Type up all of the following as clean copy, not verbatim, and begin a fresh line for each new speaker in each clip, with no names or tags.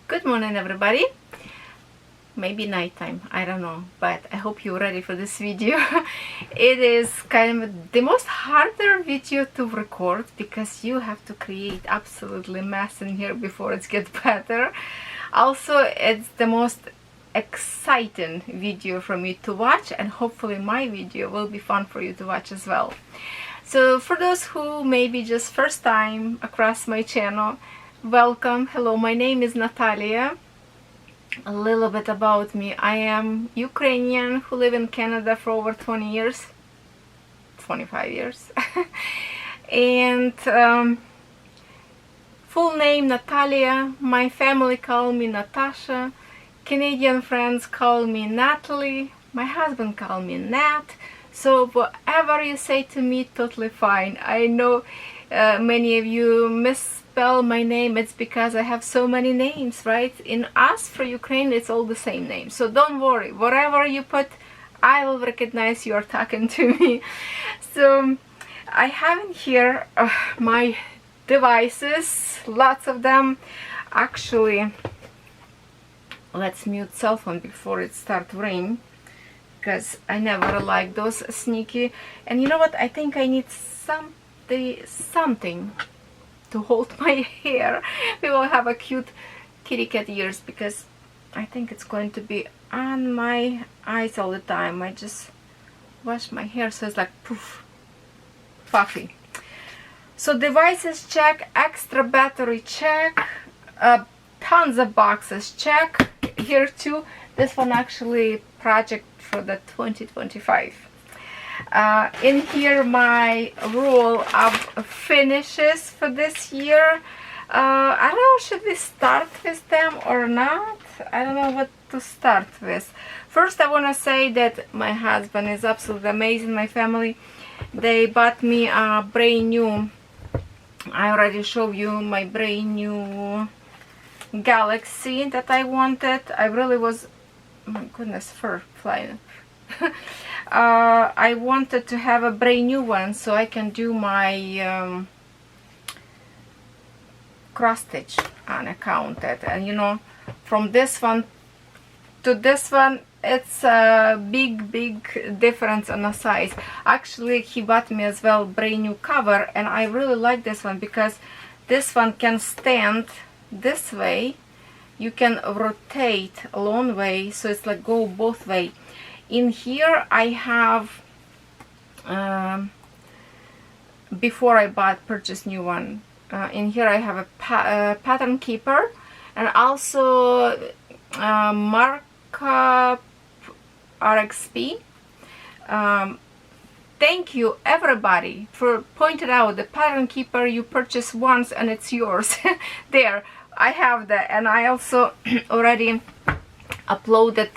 Good morning, everybody. Maybe nighttime, I don't know, but I hope you're ready for this video. It is kind of the most harder video to record because you have to create absolutely mess in here before it gets better. Also, it's the most exciting video for me to watch, and hopefully my video will be fun for you to watch as well. So for those who maybe just first time across my channel, welcome. Hello, my name is Natalia. A little bit about me. I am Ukrainian who live in Canada for over 20 years, 25 years. And full name Natalia. My family call me Natasha. Canadian friends call me Natalie. My husband call me Nat. So whatever you say to me, totally fine. I know many of you misspell my name. It's because I have so many names, right? In us for Ukraine, it's all the same name. So don't worry. Whatever you put, I will recognize you are talking to me. So I have in here my devices, lots of them. Actually, let's mute cell phone before it starts ringing, because I never like those sneaky. And you know what? I think I need something to hold my hair. We will have a cute kitty cat ears because I think it's going to be on my eyes all the time. I just wash my hair so it's like poof, puffy. So devices check, extra battery check, tons of boxes check. Here too, this one actually project for the 2025. In here my rule of finishes for this year. I don't know, should we start with them or not? I don't know what to start with. First, I want to say that my husband is absolutely amazing. My family, they bought me a brand new, I already showed you my brand new Galaxy that I wanted. I really was, oh my goodness, fur flying. I wanted to have a brand new one so I can do my cross stitch on account. And you know, from this one to this one, it's a big difference on the size. Actually, he bought me as well brand new cover, and I really like this one because this one can stand this way. You can rotate a long way, so it's like go both way. In here I have before I purchased new one, in here I have a pattern keeper, and also markup RXP. Thank you everybody for pointing out the pattern keeper you purchase once and it's yours. There, I have that, and I also already uploaded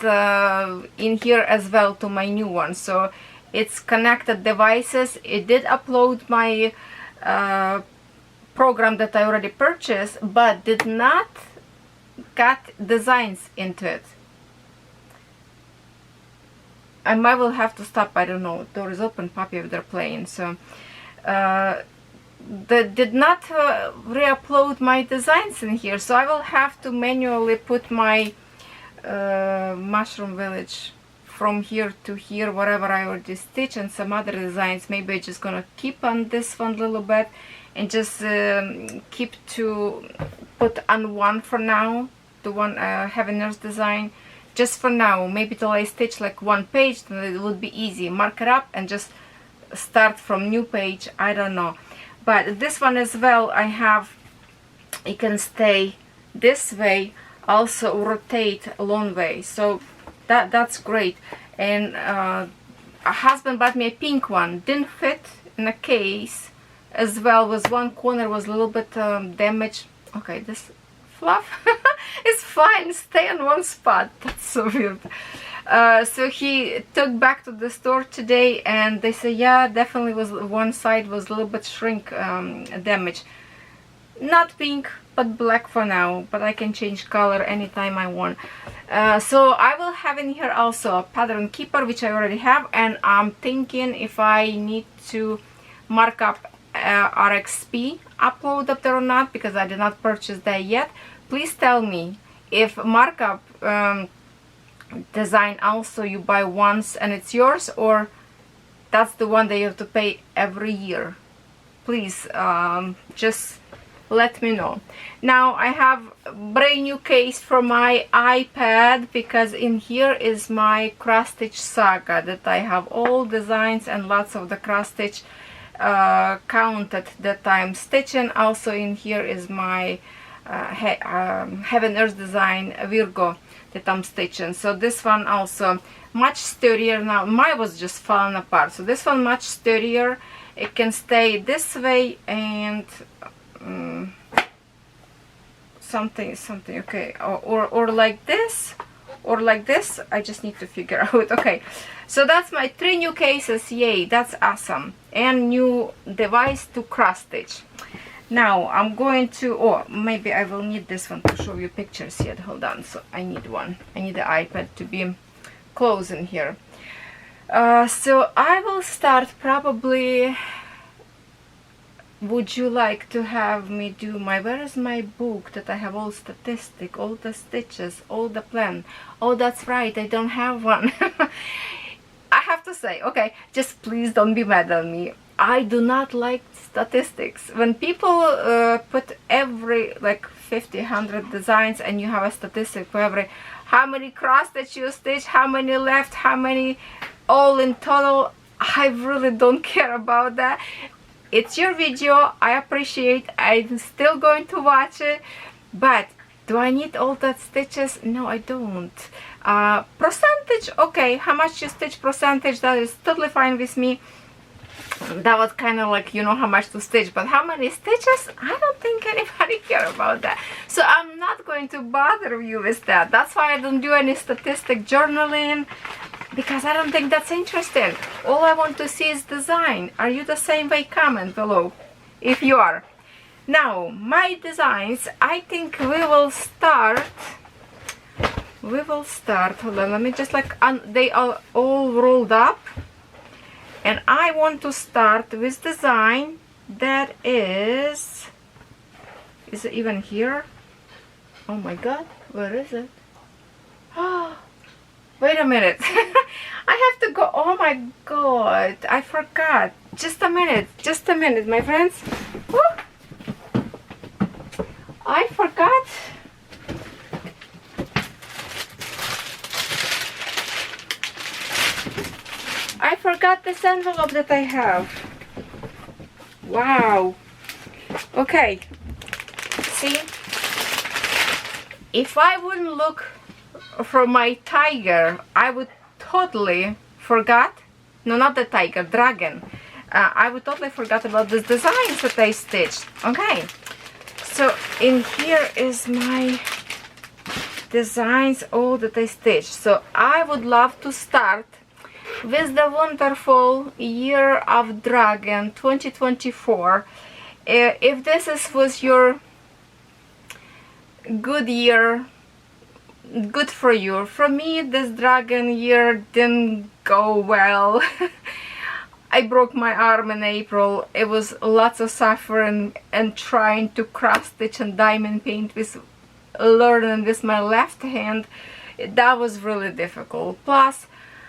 in here as well to my new one. So it's connected devices. It did upload my program that I already purchased, but did not got designs into it. I might will have to stop, I don't know, door is open, puppy if they're playing. So that did not re-upload my designs in here, so I will have to manually put my mushroom village from here to here, whatever I already stitched, and some other designs. Maybe I'm just gonna keep on this one a little bit and just keep to put on one for now, the one Heaveners design, just for now. Maybe till I stitch like one page, then it would be easy, mark it up and just start from new page. I don't know. But this one as well, I have, it can stay this way, also rotate a long way, so that's great. And a husband bought me a pink one, didn't fit in a case as well, was one corner was a little bit damaged. Okay, this fluff is fine, stay on one spot. That's so weird. So he took back to the store today, and they say, yeah, definitely was one side was a little bit shrink damage. Not pink, but black for now, but I can change color anytime I want. So I will have in here also a pattern keeper, which I already have, and I'm thinking if I need to mark up RXP upload up there or not, because I did not purchase that yet. Please tell me if markup design also you buy once and it's yours, or that's the one that you have to pay every year? Please just let me know. Now I have a brand new case for my iPad, because in here is my cross stitch saga that I have all designs and lots of the cross stitch counted that I'm stitching. Also in here is my Heaven Earth design Virgo that I'm stitching. So this one also much sturdier. Now mine was just falling apart, so this one much sturdier. It can stay this way and something okay, or like this, or like this. I just need to figure out. Okay, so that's my 3 new cases. Yay, that's awesome. And new device to cross stitch. Now I'm going to, oh, maybe I will need this one to show you pictures yet. Hold on, so I need one. I need the iPad to be close in here. So I will start probably. Would you like to have me do my, where is my book that I have all statistic, all the stitches, all the plan? Oh, that's right, I don't have one. I have to say, okay, just please don't be mad at me. I do not like statistics. When people put every like 50, 100 designs and you have a statistic for every, how many cross stitch you stitch, how many left, how many all in total, I really don't care about that. It's your video, I appreciate, I'm still going to watch it, but do I need all that stitches? No, I don't. Percentage, okay, how much you stitch percentage, that is totally fine with me. That was kind of like, you know, how much to stitch, but how many stitches? I don't think anybody care about that. So I'm not going to bother you with that. That's why I don't do any statistic journaling, because I don't think that's interesting. All I want to see is design. Are you the same way? Comment below if you are. Now my designs, I think we will start, hold on, let me just like, they are all rolled up, and I want to start with design that is it even here? Oh my god, where is it? Oh, wait a minute. I have to go. Oh my god, I forgot. Just a minute, my friends. Woo. I forgot. I forgot this envelope that I have. Wow. Okay. See? If I wouldn't look for my tiger, I would totally forgot. No, not the tiger, dragon. I would totally forgot about the designs that I stitched. Okay. So in here is my designs, all that I stitched. So I would love to start with the wonderful Year of Dragon 2024. If this was your good year, good for you. For me, this dragon year didn't go well. I broke my arm in April. It was lots of suffering and trying to cross stitch and diamond paint with learning with my left hand. That was really difficult. Plus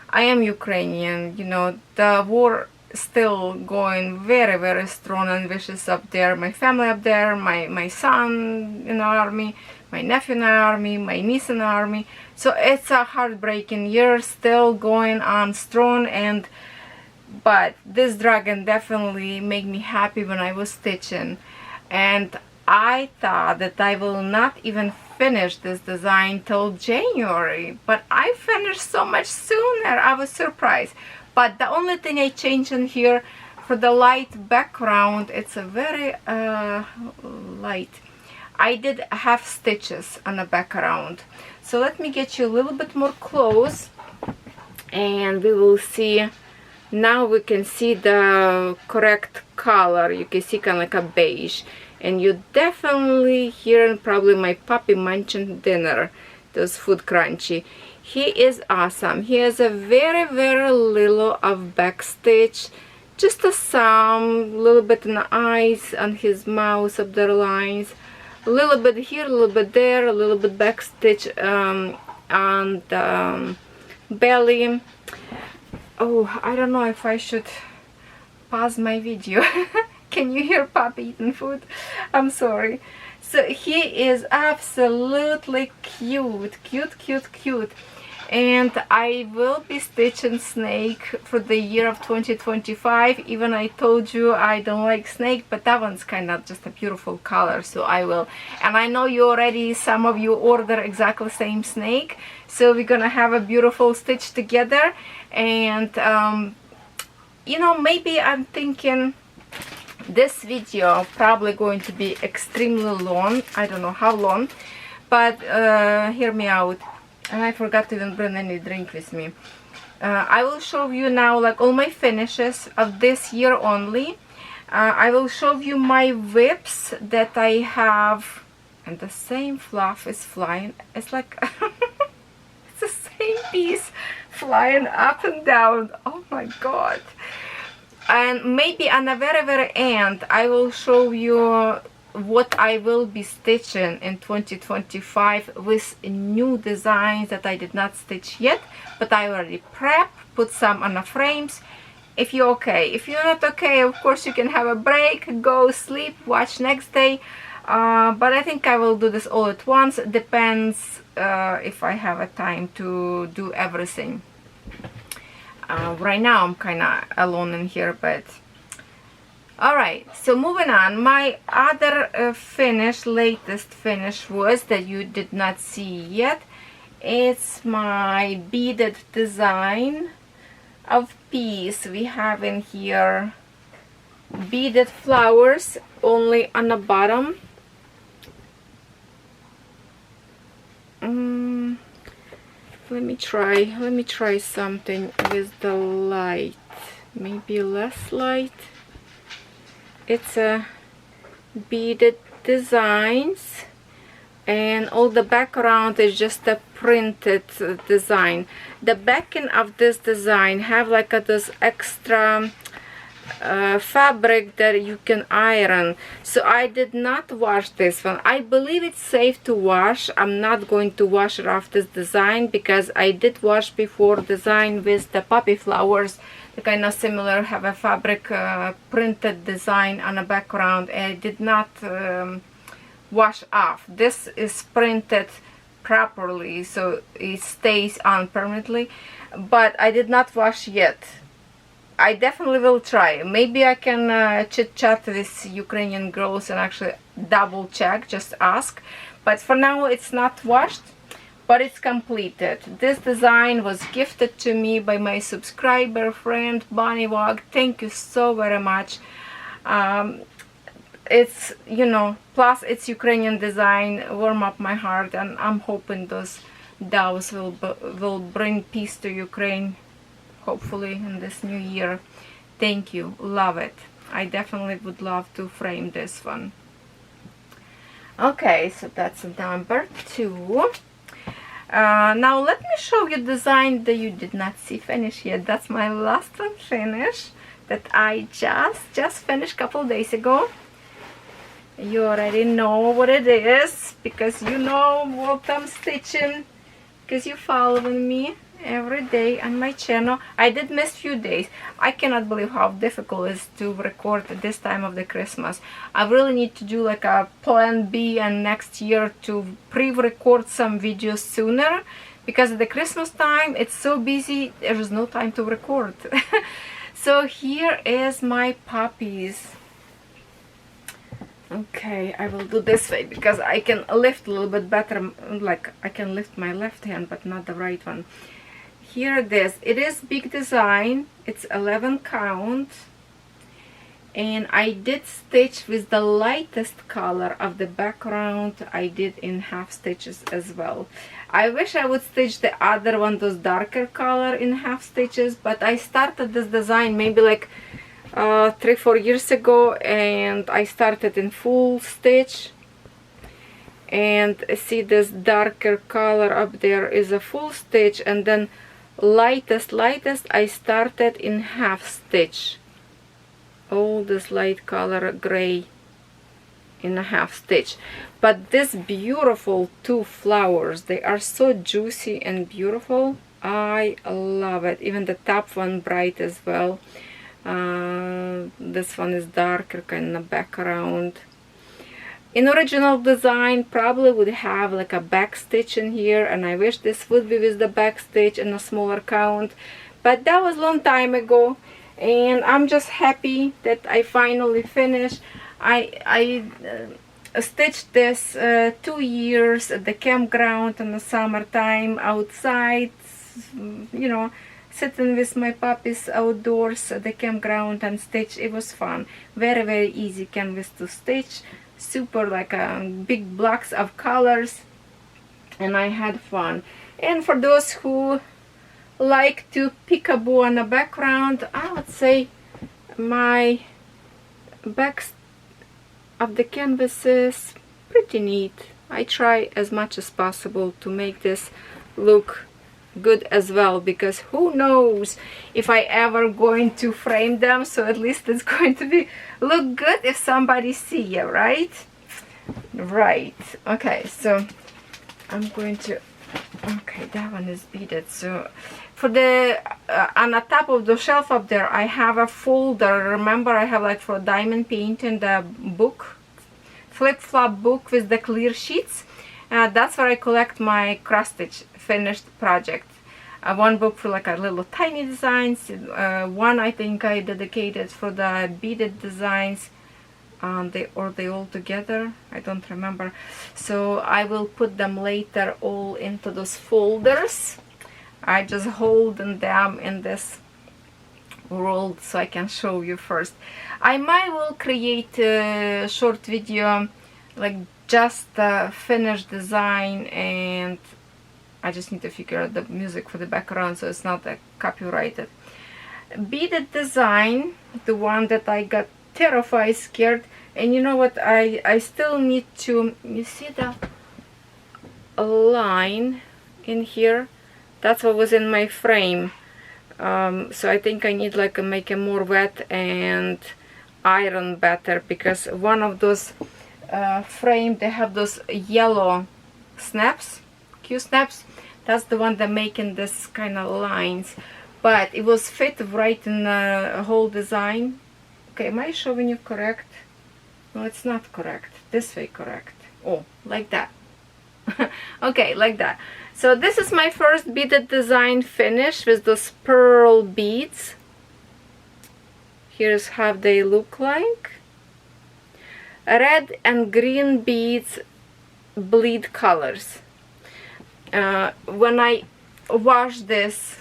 I am Ukrainian, you know, the war still going very, very strong and vicious up there. My family up there, my son in the army, my nephew in the army, my niece in the army. So it's a heartbreaking year, still going on strong, but this dragon definitely made me happy when I was stitching. And I thought that I will not even finish this design till January, but I finished so much sooner. I was surprised. But the only thing I changed in here for the light background, it's a very light. I did half stitches on the background. So let me get you a little bit more close and we will see. Now we can see the correct color. You can see kind of like a beige. And you definitely hearing probably my puppy munching dinner, those food crunchy. He is awesome. He has a very, very little of back stitch, just a some little bit in the eyes and his mouth up their lines, a little bit here, a little bit there, a little bit back stitch on the belly. Oh, I don't know if I should pause my video. Can you hear Puppy eating food? I'm sorry. So he is absolutely cute, cute, cute, cute. And I will be stitching snake for the year of 2025. Even I told you I don't like snake, but that one's kind of just a beautiful color, so I will. And I know you already, some of you order exactly the same snake, so we're gonna have a beautiful stitch together. And you know, maybe I'm thinking this video probably going to be extremely long. I don't know how long, but hear me out. And I forgot to even bring any drink with me. I will show you now like all my finishes of this year only. I will show you my WIPs that I have, and the same fluff is flying. It's like it's the same piece flying up and down. Oh my god. And maybe on the very end I will show you what I will be stitching in 2025 with new designs that I did not stitch yet, but I already prepped, put some on the frames. If you're okay. If you're not okay, of course you can have a break, go sleep, watch next day. But I think I will do this all at once. Depends if I have a time to do everything. Right now I'm kind of alone in here, but alright, so moving on. My other finish, latest finish, was that you did not see yet. It's my beaded design of piece. We have in here beaded flowers only on the bottom. Let me try something with the light. Maybe less light. It's a beaded designs, and all the background is just a printed design. The backing of this design have like this extra fabric that you can iron, so I did not wash this one. I believe it's safe to wash. I'm not going to wash it off this design because I did wash before design with the poppy flowers. The kind of similar, have a fabric printed design on the background, and I did not wash off. This is printed properly, so it stays on permanently, but I did not wash yet. I definitely will try. Maybe I can chit chat with Ukrainian girls and actually double check, just ask. But for now it's not washed, but it's completed. This design was gifted to me by my subscriber friend Bonnie Wog. Thank you so very much. It's, you know, plus it's Ukrainian design, warm up my heart, and I'm hoping those doves will bring peace to Ukraine, hopefully in this new year. Thank you, love it. I definitely would love to frame this one. Okay, so that's number 2. Now let me show you design that you did not see finish yet. That's my last one finish that I just finished a couple days ago. You already know what it is because you know what I'm stitching, because you're following me every day on my channel. I did miss few days. I cannot believe how difficult it is to record at this time of the Christmas. I really need to do like a plan B and next year to pre-record some videos sooner, because at the Christmas time it's so busy, there is no time to record. So here is my puppies. Okay, I will do this way because I can lift a little bit better, like I can lift my left hand but not the right one. Here it is. It is big design. It's 11 count, and I did stitch with the lightest color of the background. I did in half stitches as well. I wish I would stitch the other one, those darker color, in half stitches, but I started this design maybe like 3-4 years ago, and I started in full stitch. And see, this darker color up there is a full stitch, and then lightest I started in half stitch. All this light color gray, and a half stitch. But this beautiful two flowers, they are so juicy and beautiful. I love it. Even the top one bright as well. This one is darker kind of background. In original design probably would have like a back stitch in here, and I wish this would be with the back stitch and a smaller count, but that was a long time ago, and I'm just happy that I finally finished. I stitched this 2 years at the campground in the summertime outside, you know, sitting with my puppies outdoors at the campground and stitch. It was fun. Very easy canvas to stitch. Super like big blocks of colors, and I had fun. And for those who like to peekaboo on the background, I would say my back of the canvas is pretty neat. I try as much as possible to make this look good as well, because who knows if I ever going to frame them, so at least it's going to be look good if somebody see you, right? Okay, so I'm going to, okay, that one is beaded. So for the on the top of the shelf up there, I have a folder. Remember, I have like for diamond painting the book, flip-flop book with the clear sheets. That's where I collect my cross stitch finished project. One book for like a little tiny designs, one I think I dedicated for the beaded designs, they all together, I don't remember. So I will put them later all into those folders. I just hold them in this roll so I can show you first. I might will create a short video like just the finished design, and I just need to figure out the music for the background so it's not copyrighted. Beaded design, the one that I got terrified, scared, and you know what, I still need to, you see the line in here? That's what was in my frame. So I think I need like make it more wet and iron better, because one of those frame, they have those yellow snaps, Q-snaps. That's the one that making this kind of lines, but it was fit right in the whole design. Okay, am I showing you correct? No, it's not correct. This way correct. Oh, like that. Okay, like that. So this is my first beaded design finish with those pearl beads. Here's how they look like. Red and green beads, bleed colors. When I washed this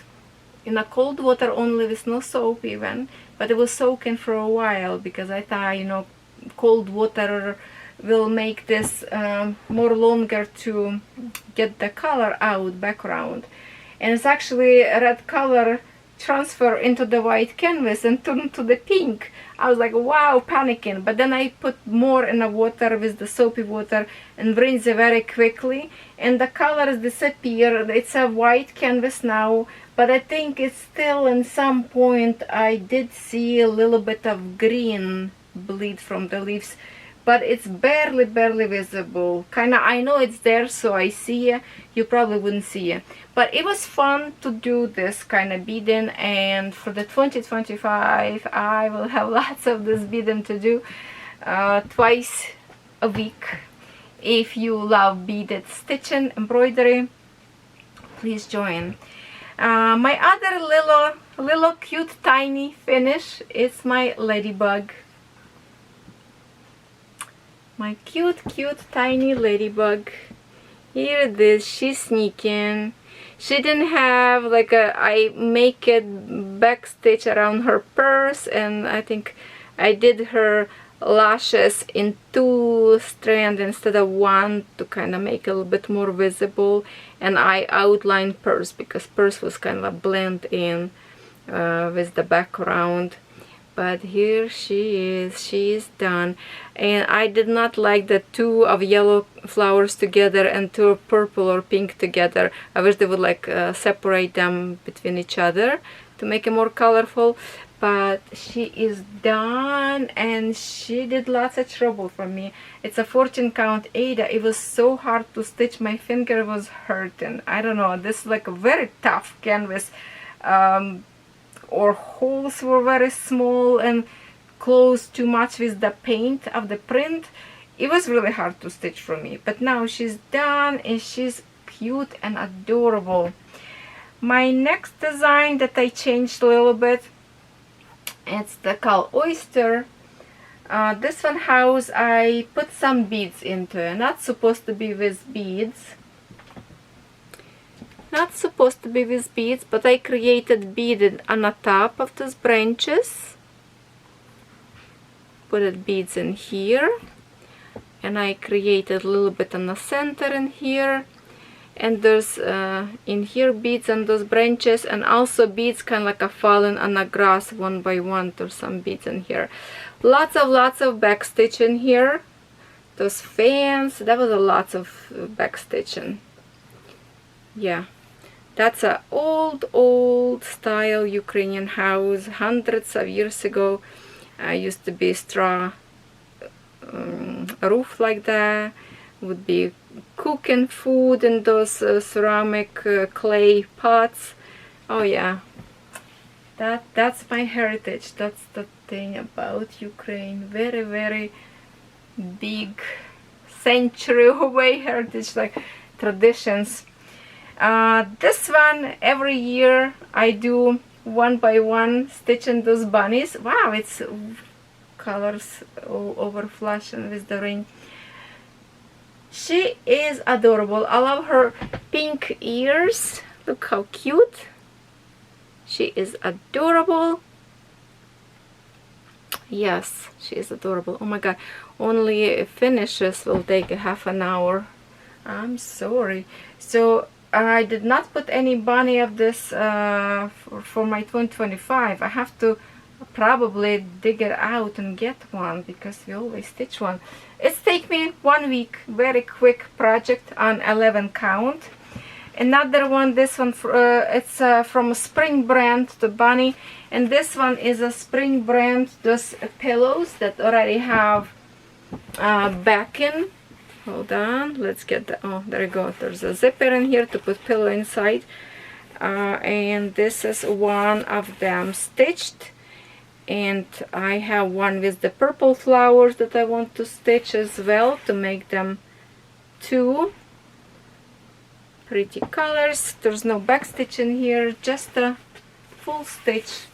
in a cold water only with no soap even, but it was soaking for a while because I thought, you know, cold water will make this more longer to get the color out background. And it's actually a red color transfer into the white canvas and turn to the pink. I was like, wow, panicking. But then I put more in the water with the soapy water and rinse it very quickly, and the colors disappear. It's a white canvas now, but I think it's still in some point I did see a little bit of green bleed from the leaves, but it's barely visible. Kinda, I know it's there, so I see it. You probably wouldn't see it, but it was fun to do this kind of beading. And for the 2025, I will have lots of this beading to do twice a week. If you love beaded stitching, embroidery, please join. My other little cute tiny finish is my ladybug. My cute tiny ladybug. Here it is. She's sneaking. She didn't have like I make it back stitch around her purse, and I think I did her lashes in 2 strands instead of 1 to kind of make it a little bit more visible. And I outlined purse because purse was kind of blend in with the background. But here she is done. And I did not like the 2 of yellow flowers together and 2 of purple or pink together. I wish they would like separate them between each other to make it more colorful. but she is done, and she did lots of trouble for me. It's a 14 count Ada. It was so hard to stitch, my finger was hurting. I don't know, this is like a very tough canvas, or holes were very small and closed too much with the paint of the print. It was really hard to stitch for me, but now she's done and she's cute and adorable. My next design that I changed a little bit, it's the called Oyster. This one house I put some beads into it. Not supposed to be with beads. Not supposed to be with beads, but I created beaded on the top of those branches. Put beads in here. And I created a little bit on the center in here. And there's in here beads on those branches, and also beads kind of like a falling on the grass one by one. There's some beads in here. Lots of back stitch in here. Those fans, that was a lot of back stitching. Yeah, that's a old style Ukrainian house, hundreds of years ago. Used to be straw roof like that. Would be cooking food in those ceramic clay pots. Oh yeah, that's my heritage. That's the thing about Ukraine. Very big century away heritage, like traditions. This one, every year I do one by one stitching those bunnies. Wow, it's colors all over flashing with the rain. She is adorable. I love her pink ears. Look how cute. She is adorable. Yes, she is adorable. Oh my god, only finishes will take a half an hour. I'm sorry. So I did not put any bunny of this for my 2025. I have to probably dig it out and get one, because we always stitch one. It's take me 1 week, very quick project on 11 count. Another one, this one, it's from a spring brand, the bunny, and this one is a spring brand, those pillows that already have backing. Hold on, let's get the, oh, there you go, there's a zipper in here to put pillow inside, and this is one of them stitched. And I have one with the purple flowers that I want to stitch as well, to make them two pretty colors. There's no back stitch in here, just a full stitch.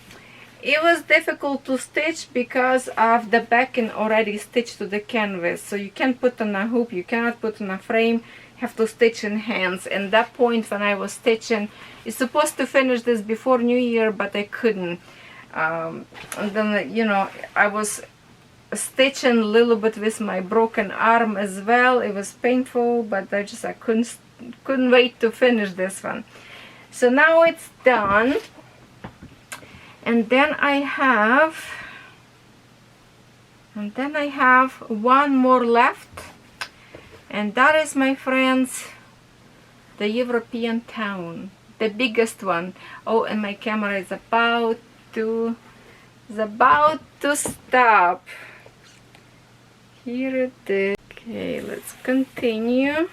It was difficult to stitch because of the backing already stitched to the canvas, so you can't put on a hoop, you cannot put on a frame, you have to stitch in hands. And that point when I was stitching, it's supposed to finish this before New Year, but I couldn't. And then, you know, I was stitching a little bit with my broken arm as well. It was painful, but I couldn't wait to finish this one. So now it's done, and then I have one more left, and that is, my friends, the European town, the biggest one. Oh, and my camera is about to stop. Here it is. Okay, let's continue.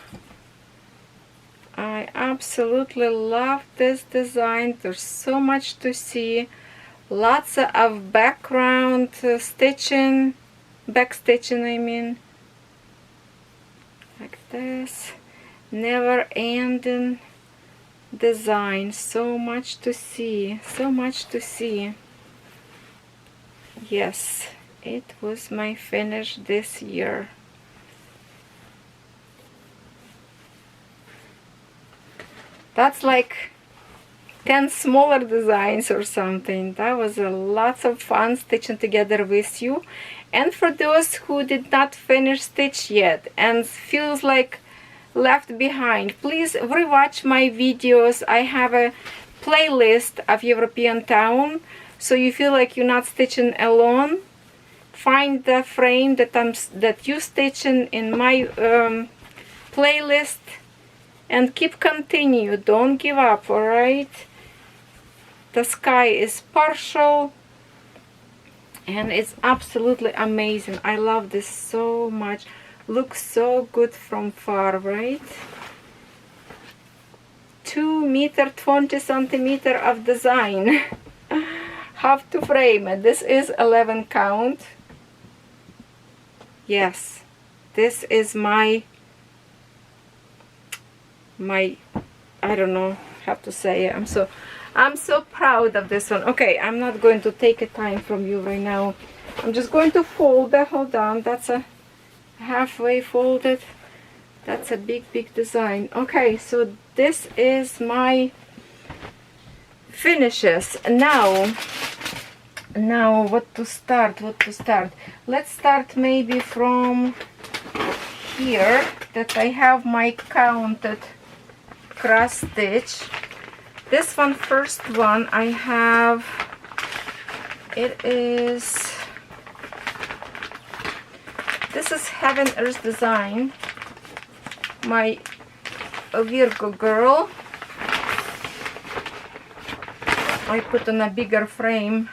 I absolutely love this design. There's so much to see. Lots of background stitching, back stitching I mean, like this. Never ending design. So much to see, so much to see. Yes, it was my finish this year. That's like 10 smaller designs or something. That was a lot of fun stitching together with you. And for those who did not finish stitch yet and feels like left behind, please rewatch my videos. I have a playlist of European town, so you feel like you're not stitching alone. Find the frame that you stitching in my playlist, and keep continue. Don't give up, alright? The sky is partial, and it's absolutely amazing. I love this so much. Looks so good from far, right? 2 meter 20 centimeter of design. Have to frame it. This is 11 count. Yes, this is my I don't know how to say it. I'm so proud of this one. Okay, I'm not going to take a time from you right now. I'm just going to fold that. Hold on, that's a halfway folded. That's a big design. Okay, so this is my finishes. Now what to start? Let's start maybe from here, that I have my counted cross stitch. This one, first one I have, this is Heaven Earth Design, my Virgo girl. I put on a bigger frame,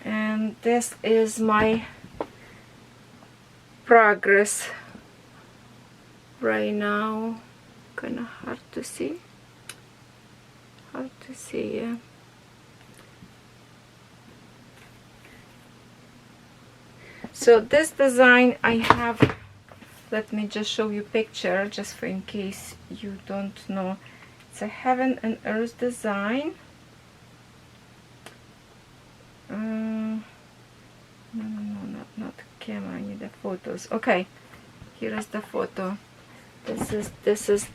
and this is my progress right now. Kind of hard to see. Yeah. So this design I have, let me just show you picture just for in case you don't know. It's a Heaven and Earth design. No, not camera, I need the photos. Okay, here is the photo. This is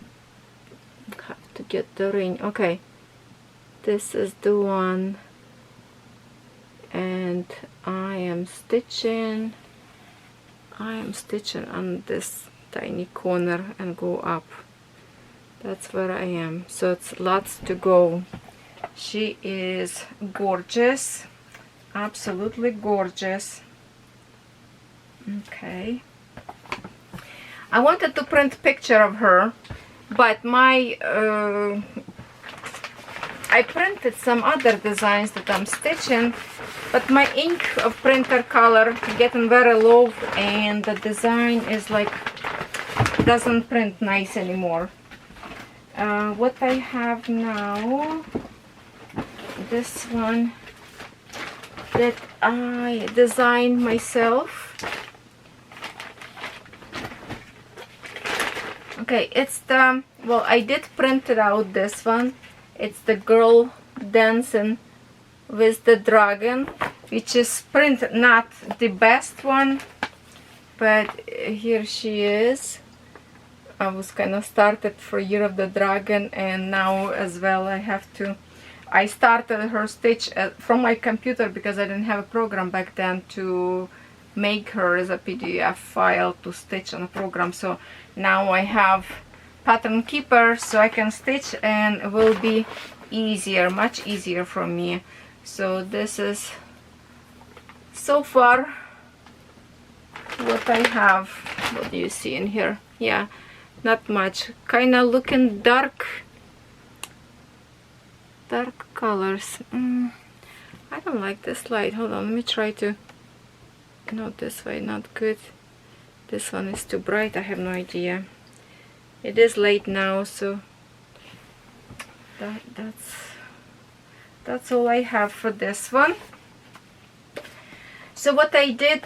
have to get the ring. Okay, this is the one, and I am stitching on this tiny corner and go up. That's where I am. So it's lots to go. She is gorgeous, absolutely gorgeous. Okay, I wanted to print picture of her, but my I printed some other designs that I'm stitching, but my ink of printer color getting very low, and the design is like doesn't print nice anymore. What I have now, this one that I designed myself. Okay, it's the, well, I did print it out, this one. It's the girl dancing with the dragon, which is printed not the best one, but here she is. I was kind of started for Year of the Dragon, and now as well I started her stitch from my computer because I didn't have a program back then to make her as a PDF file to stitch on a program. So now I have pattern keeper, so I can stitch, and it will be easier, much easier for me. So this is so far what I have. What do you see in here? Yeah, not much. Kind of looking dark colors. I don't like this light. Hold on, let me try to, no, this way, not good. This one is too bright. I have no idea. It is late now, so that's all I have for this one. So what I did,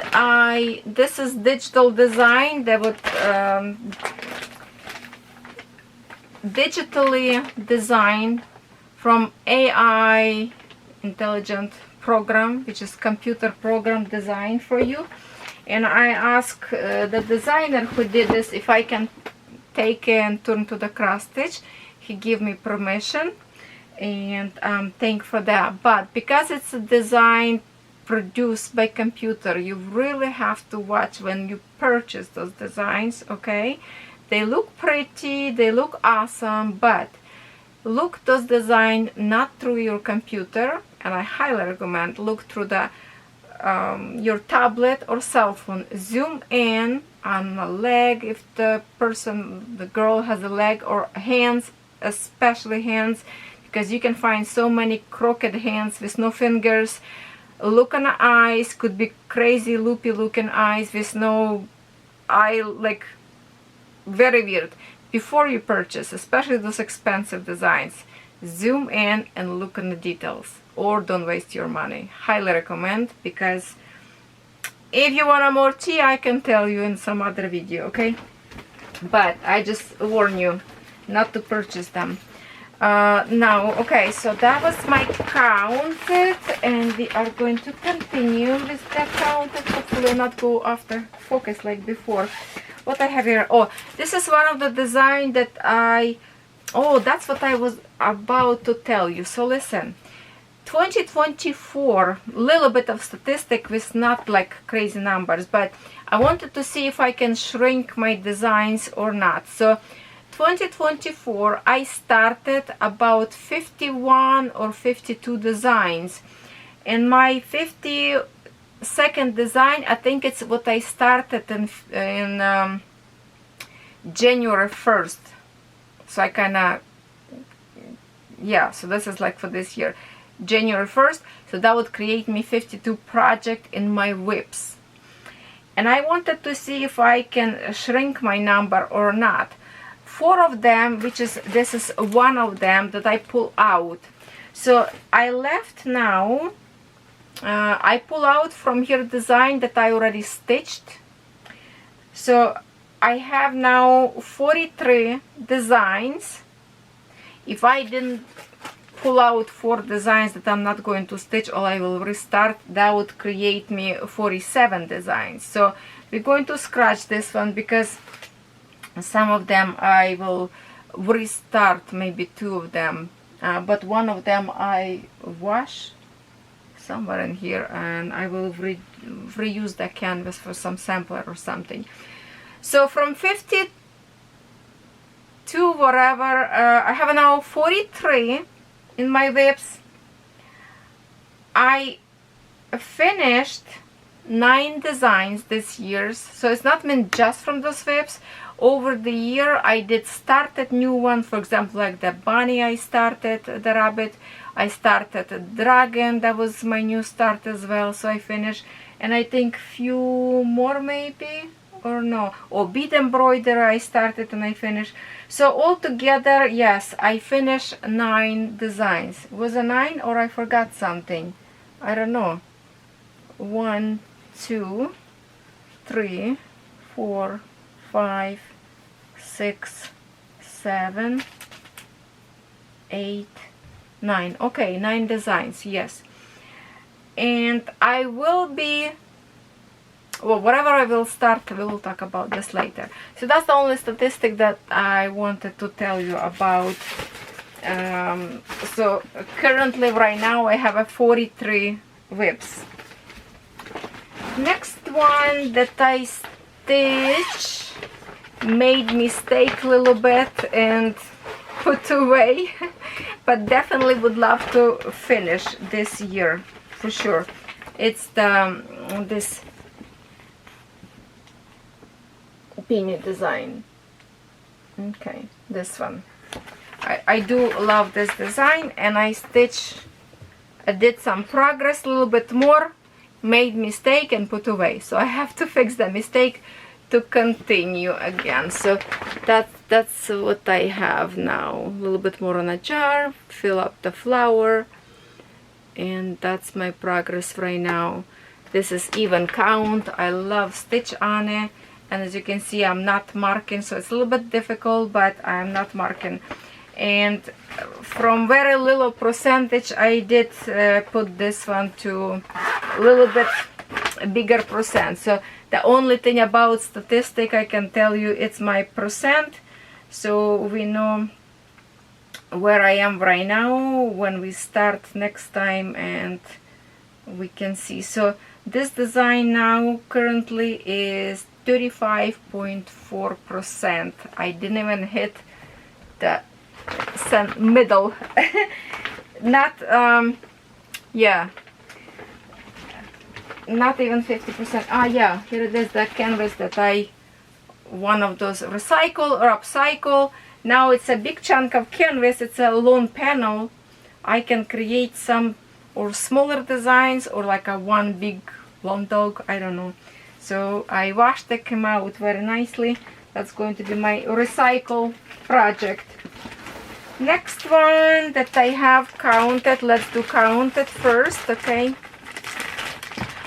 this is digital design. They would digitally design from AI intelligent program, which is computer program design for you. And I asked the designer who did this if I can take and turn to the cross stitch. He gave me permission, and thank for that. But because it's a design produced by computer, you really have to watch when you purchase those designs. Okay, they look pretty, they look awesome, but look those designs not through your computer, and I highly recommend look through the your tablet or cell phone. Zoom in on a leg if the girl has a leg, or hands, especially hands, because you can find so many crooked hands with no fingers. look on the eyes, could be crazy loopy looking eyes with no eye, like very weird. Before you purchase, especially those expensive designs, zoom in and look on the details, or don't waste your money. Highly recommend, because if you want more tea, I can tell you in some other video, okay? But I just warn you not to purchase them. Now, okay, so that was my counted, and we are going to continue with the counted. Hopefully not go after focus like before. What I have here, oh, this is one of the design that that's what I was about to tell you. So listen, 2024, little bit of statistic with not like crazy numbers, but I wanted to see if I can shrink my designs or not. So 2024, I started about 51 or 52 designs, and my 52nd design, I think it's what I started in January 1st. So I kind of, yeah, so this is like for this year, January 1st. So that would create me 52 project in my WIPs. And I wanted to see if I can shrink my number or not. 4 of them, this is one of them that I pull out. So I left now, I pull out from here design that I already stitched. So I have now 43 designs. If I didn't pull out 4 designs that I'm not going to stitch, or I will restart, that would create me 47 designs. So we're going to scratch this one, because some of them I will restart, maybe 2 of them, but one of them I wash somewhere in here, and I will reuse the canvas for some sampler or something. So from 50 to whatever, I have now 43 in my WIPs. I finished 9 designs this year, so it's not meant just from those WIPs. Over the year I did started new one, for example like the bunny I started, the rabbit, I started a dragon, that was my new start as well, so I finished, and I think few more maybe, or no, or bead embroidery I started and I finished. So altogether, yes, I finished 9 designs. Was it 9 or I forgot something? I don't know. 1, 2, 3, 4, 5, 6, 7, 8, 9. Okay, 9 designs, yes. And I will be, well, whatever I will start, we will talk about this later. So that's the only statistic that I wanted to tell you about. So currently right now I have a 43 WIPs. Next one that I stitch, made mistake a little bit and put away, but definitely would love to finish this year for sure. It's the this Peony design. Okay, this one. I do love this design, and I did some progress a little bit more, made mistake and put away, so I have to fix the mistake to continue again. So that's what I have now. A little bit more on a jar, fill up the flower, and that's my progress right now. This is even count. I love stitch on it, and as you can see I'm not marking, so it's a little bit difficult, but I'm not marking. And from very little percentage I did put this one to a little bit bigger percent. So the only thing about statistic I can tell you, it's my percent, so we know where I am right now when we start next time, and we can see. So this design now currently is 35.4%. I didn't even hit the middle. Not yeah, not even 50%. Ah yeah, here it is, the canvas that I, one of those recycle or upcycle. Now it's a big chunk of canvas, it's a lone panel. I can create some or smaller designs, or like a one big long dog, I don't know. So I washed, they came out very nicely. That's going to be my recycle project. Next one that I have counted, let's do counted first, okay?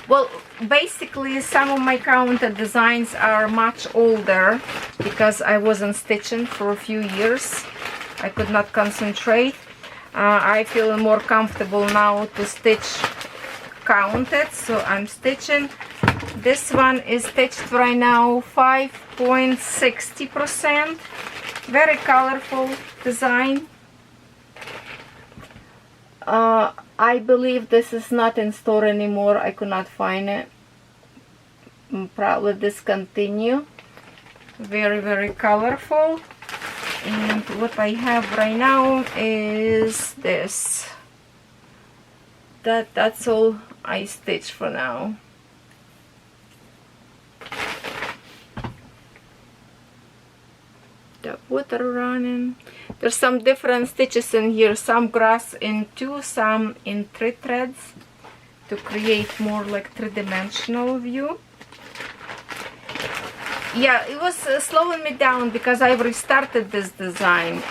Well, basically some of my counted designs are much older because I wasn't stitching for a few years. I could not concentrate. I feel more comfortable now to stitch counted, so I'm stitching. This one is stitched right now 5.60%. Very colorful design. I believe this is not in store anymore. I could not find it. Probably discontinue. Very, very colorful. And what I have right now is this. That's all I stitch for now. The water running. There's some different stitches in here. Some grass in 2, some in 3 threads to create more like three-dimensional view. Yeah, it was slowing me down because I restarted this design.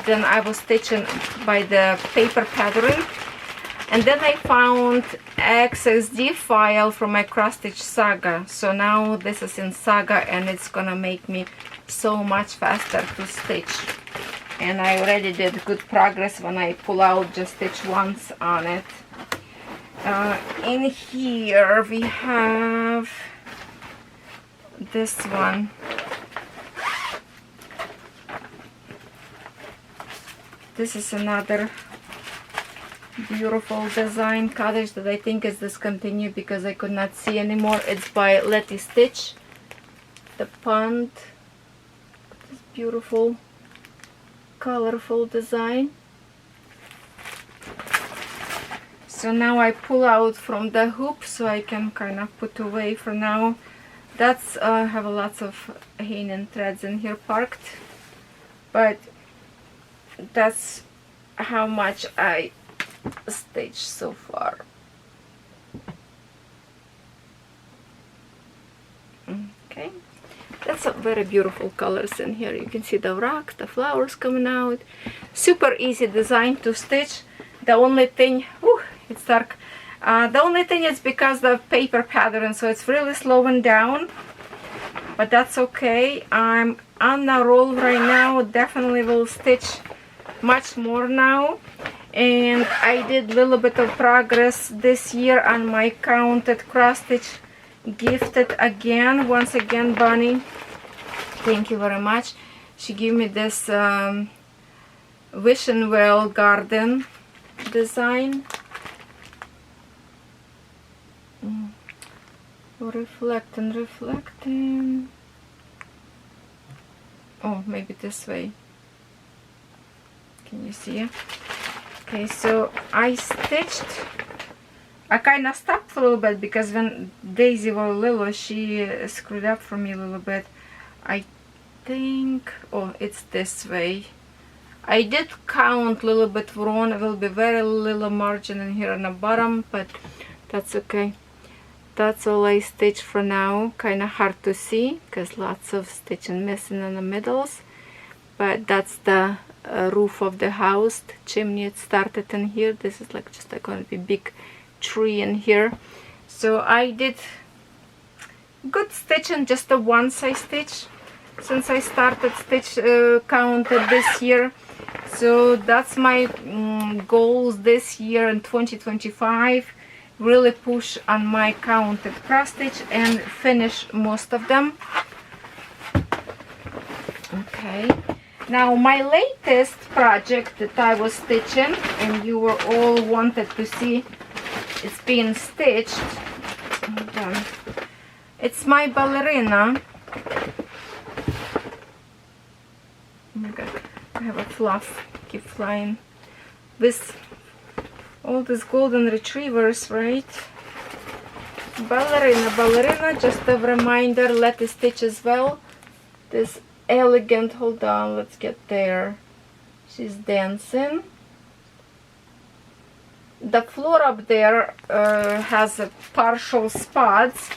Then I was stitching by the paper pattern, and then I found XSD file from my cross stitch saga. So now this is in saga, and it's gonna make me so much faster to stitch. And I already did good progress when I pull out, just stitch once on it. In here we have this one. This is another beautiful design, cottage, that I think is discontinued because I could not see anymore. It's by Letty Stitch. The pond. This beautiful colorful design. So now I pull out from the hoop so I can kind of put away for now. That's have lots of hanging threads in here parked, but that's how much I stitched so far. Okay, that's a very beautiful colors in here. You can see the rocks, the flowers coming out. Super easy design to stitch. The only thing, it's dark. The only thing is because the paper pattern, so it's really slowing down, but that's okay. I'm on a roll right now. Definitely will stitch much more now, and I did a little bit of progress this year on my counted cross stitch. Gifted again, once again, Bunny, thank you very much. She gave me this Wish and Well garden design. Reflecting. Oh, maybe this way. Can you see? Okay, so I stitched. I kind of stopped for a little bit because when Daisy was little, she screwed up for me a little bit. I think, oh, it's this way. I did count a little bit wrong. It will be very little margin in here on the bottom, but that's okay. That's all I stitched for now. Kind of hard to see because lots of stitching missing in the middles, but that's the roof of the house. The chimney, it started in here. This is like just going to be big tree in here. So I did good stitching, just the once I stitch since I started stitch counted this year. So that's my goals this year in 2025. Really push on my counted cross stitch and finish most of them. Okay, now my latest project that I was stitching, and you were all wanted to see it's being stitched. Hold on. It's my Ballerina. Oh my god, I have a fluff keep flying with all these golden retrievers, right? Ballerina, just a reminder, let it stitch as well. This elegant, hold on, let's get there. She's dancing. the floor up there has a partial spots,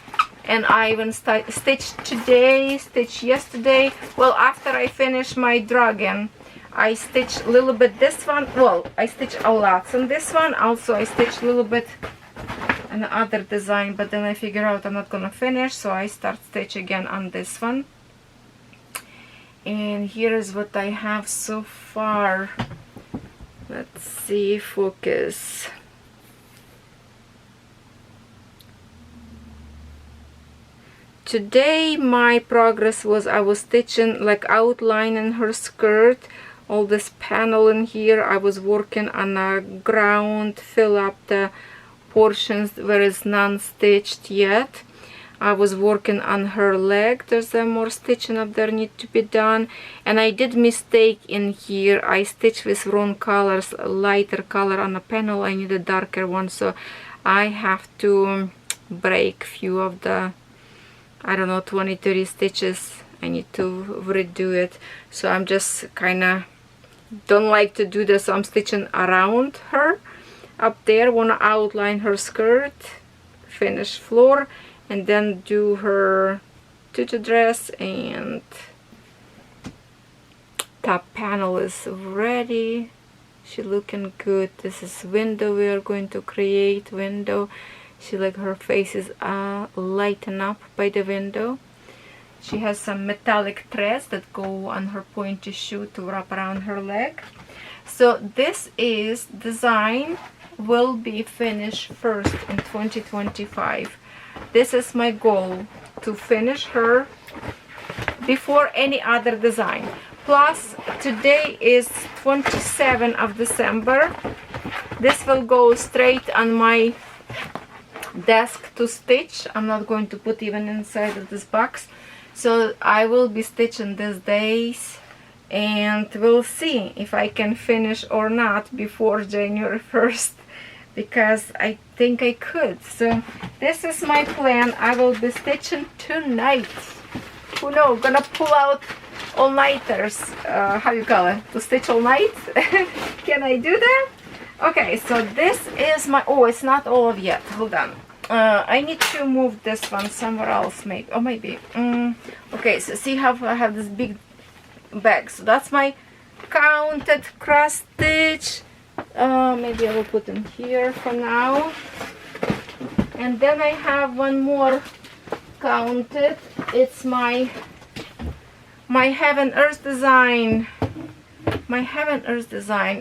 and I even stitched today, stitched yesterday. Well, after I finish my dragon, I stitched a little bit this one. Well, I stitched a lot on this one. Also, I stitched a little bit on the other design, but then I figure out I'm not gonna finish, so I start stitch again on this one. And here is what I have so far. Let's see, focus. Today my progress was I was stitching like outlining her skirt, all this panel in here. I was working on a ground, fill up the portions where it's non-stitched yet. I was working on her leg. There's more stitching up there need to be done, and I did mistake in here. I stitched with wrong colors, a lighter color on a panel. I need a darker one, so I have to break few of the, I don't know, 20-30 stitches. I need to redo it, so I'm just kind of don't like to do this, so I'm stitching around her up there. Want to outline her skirt, finish floor, and then do her tutu dress, and top panel is ready. She looking good. This is window we are going to create. Window, she like her face is lighten up by the window. She has some metallic threads that go on her pointy shoe to wrap around her leg. So this is design will be finished first in 2025. This is my goal, to finish her before any other design. Plus today is 27th of December. This will go straight on my desk to stitch. I'm not going to put even inside of this box, so I will be stitching these days, and we'll see if I can finish or not before January 1st, because I think I could. So this is my plan. I will be stitching tonight. Who knows, gonna pull out all-nighters, how you call it, to stitch all night. Can I do that? Okay, so this is my, oh, it's not all of yet, hold on. I need to move this one somewhere else, maybe, or maybe okay, so see how I have this big bag. So that's my counted cross stitch. Maybe I will put them here for now, and then I have one more counted. It's my Heaven Earth design,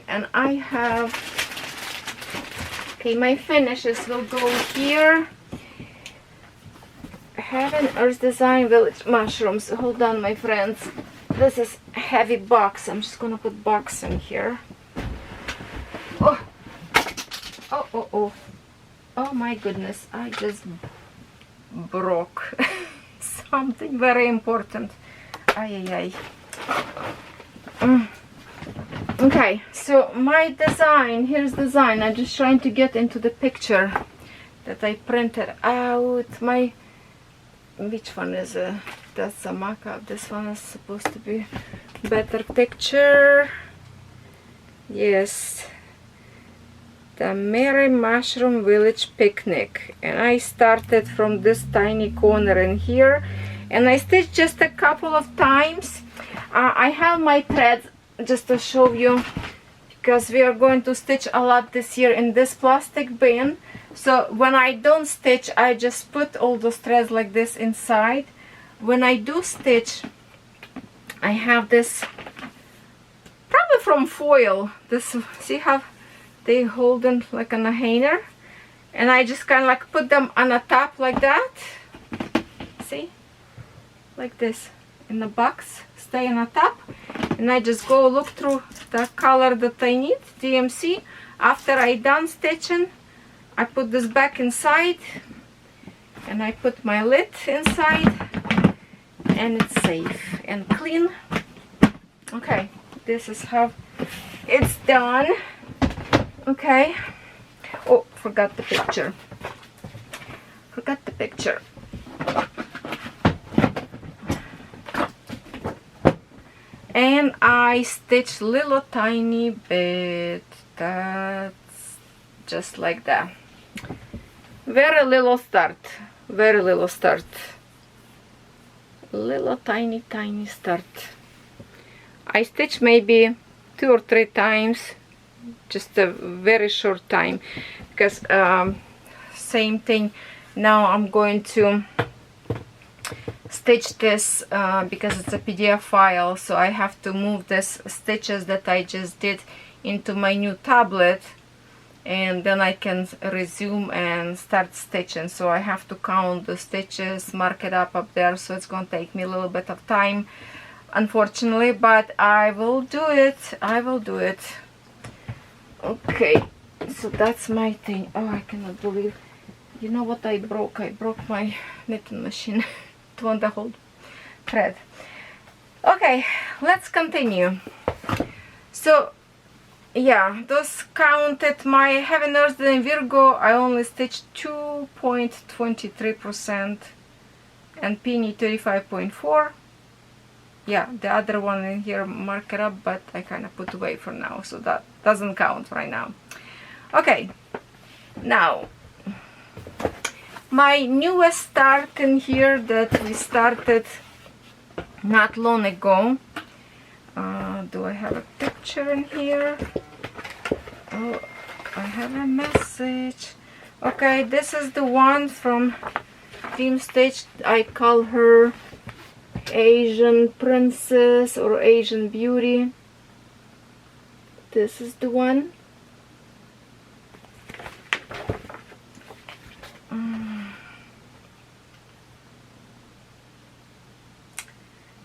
and I have, okay, my finishes will go here. Heaven Earth design village mushrooms. Hold on, my friends, this is a heavy box. I'm just gonna put box in here. Oh my goodness, I just broke something very important. Okay, so my design, here's design. I'm just trying to get into the picture that I printed out. My, which one is that's a mock-up. This one is supposed to be better picture. Yes, the Merry Mushroom Village Picnic, and I started from this tiny corner in here, and I stitched just a couple of times. I have my threads just to show you, because we are going to stitch a lot this year in this plastic bin. So when I don't stitch, I just put all those threads like this inside. When I do stitch, I have this, probably from foil, this, see how they hold them like on a hanger, and I just kind of like put them on a top like that, see, like this in the box, stay on the top, and I just go look through the color that I need, DMC. After I done stitching, I put this back inside, and I put my lid inside, and it's safe and clean. Okay, this is how it's done. Okay. Oh, forgot the picture. And I stitched little tiny bit. That's just like that. Very little start, very little start, little tiny start. I stitch maybe 2 or 3 times, just a very short time, because same thing. Now I'm going to stitch this because it's a PDF file, so I have to move this stitches that I just did into my new tablet, and then I can resume and start stitching. So I have to count the stitches, mark it up there, so it's going to take me a little bit of time, unfortunately, but I will do it. I will do it. Okay, so that's my thing. Oh, I cannot believe, you know what I broke? I broke my knitting machine. It won't hold thread. Okay, let's continue. So yeah, those counted my Heavy Nurse in Virgo. I only stitched 2.23% and Peony 35.4. Yeah, the other one in here, mark it up, but I kind of put away for now, so that doesn't count right now. Okay, now my newest start in here that we started not long ago. Do I have a picture in here? Oh, I have a message. Okay, this is the one from Dream Stitch. I call her Asian Princess or Asian Beauty. This is the one.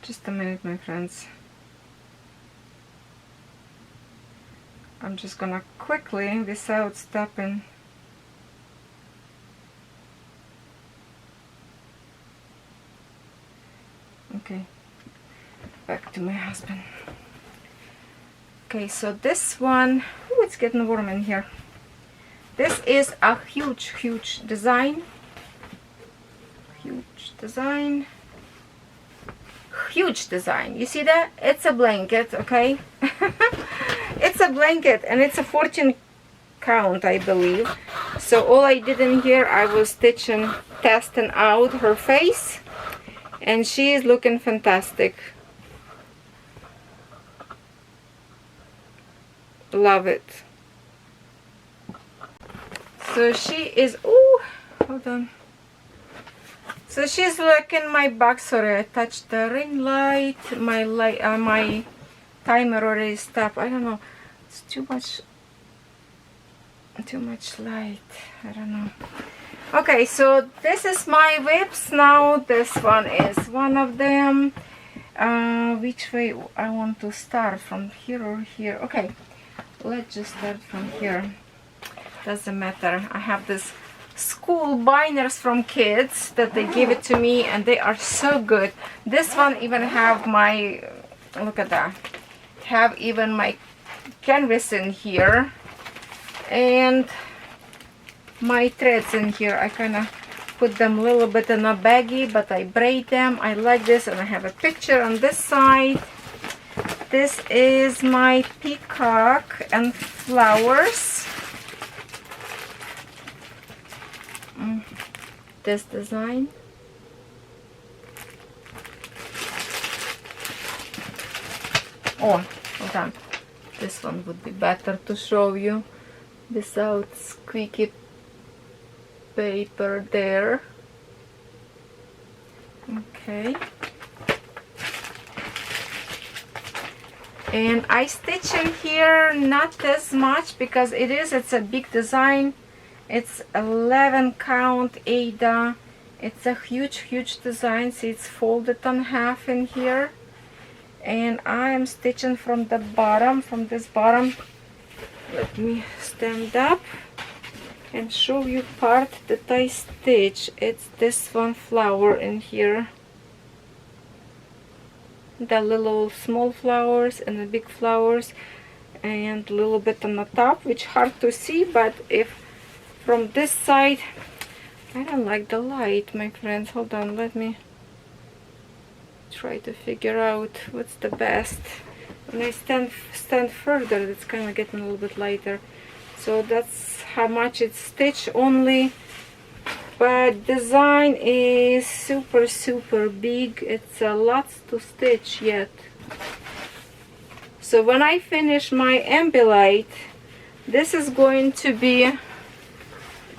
Just a minute, my friends. I'm just gonna quickly, without stopping, okay, back to my husband. Okay, so this one, oh, it's getting warm in here. This is a huge design. Huge design. You see that? It's a blanket, okay? It's a blanket, and it's a 14 count, I believe. So all I did in here, I was stitching, testing out her face, and she is looking fantastic. Love it. So she is, oh, hold on. So she's looking my back. Sorry, I touched the ring light. My light, my timer already stopped. I don't know. It's too much light. I don't know. Okay, so this is my WIPs now. This one is one of them. Which way I want to start? From here or here? Okay, let's just start from here. Doesn't matter. I have this school binders from kids that they give it to me, and they are so good. This one even have my, look at that, have even my canvas in here and my threads in here. I kind of put them a little bit in a baggie, but I braid them. I like this, and I have a picture on this side. This is my peacock and flowers. This design. Oh, hold on. This one would be better to show you without squeaky paper there. Okay. And I stitch in here not as much because it's a big design. It's 11 count Ada. It's a huge design. See, it's folded on half in here, and I am stitching from the bottom, from this bottom. Let me stand up and show you part that I stitch. It's this one flower in here, the little small flowers and the big flowers, and a little bit on the top, which hard to see, but if from this side, I don't like the light, my friends. Hold on, let me try to figure out what's the best. When I stand further, it's kind of getting a little bit lighter. So that's how much it's stitched only. But design is super big. It's a lot to stitch yet. So when I finish my embellite, this is going to be a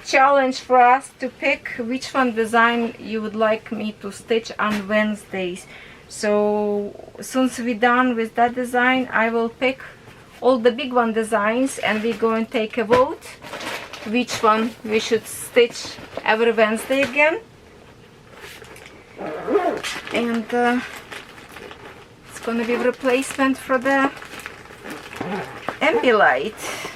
challenge for us to pick which one design you would like me to stitch on Wednesdays. So since we're done with that design, I will pick all the big one designs and we're going to take a vote which one we should stitch every Wednesday again. And it's going to be a replacement for the embellite.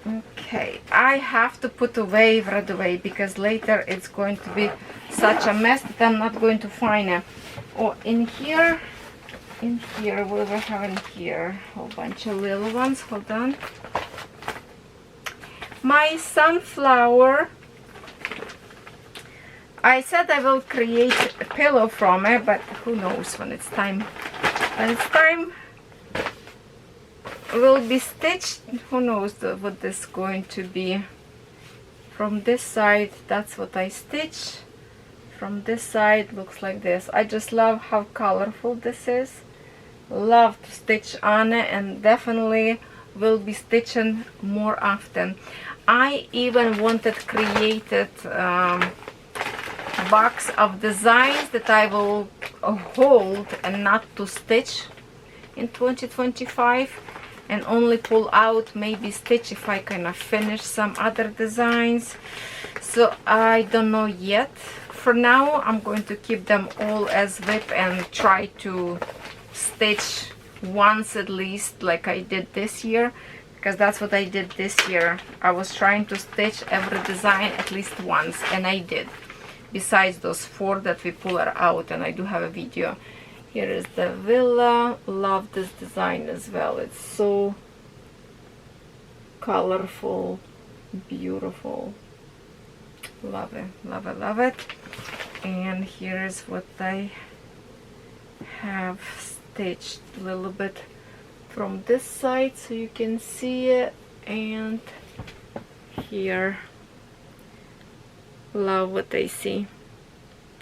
Okay, I have to put away right away because later it's going to be such a mess that I'm not going to find it. Oh, in here, what do we have in here? A whole bunch of little ones. Hold on. My sunflower, I said I will create a pillow from it, but who knows when it's time. When it's time, will be stitched. Who knows what this is going to be. From this side, that's what I stitch. From this side, looks like this. I just love how colorful this is. Love to stitch on it, and definitely will be stitching more often. I even wanted created box of designs that I will hold and not to stitch in 2025, and only pull out, maybe stitch if I kind of finish some other designs. So I don't know yet. For now, I'm going to keep them all as WIP and try to stitch once at least, like I did this year, because that's what I did this year. I was trying to stitch every design at least once, and I did, besides those 4 that we pull her out, and I do have a video. Here is the villa. Love this design as well. It's so colorful, beautiful. Love it, love it, love it. And here's what I have stitched a little bit from this side so you can see it, and here. Love what I see.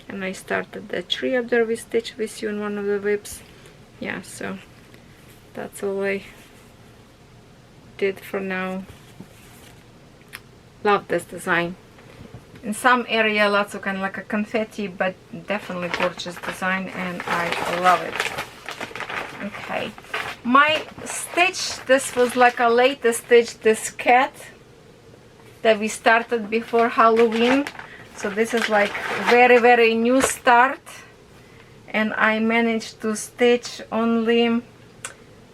And I started the tree up there with stitch with you in one of the WIPs. Yeah, so that's all I did for now. Love this design. In some area lots of kind of like a confetti, but definitely gorgeous design, and I love it. Okay, my stitch, this was like a latest stitch, this cat that we started before Halloween. So this is like very new start, and I managed to stitch only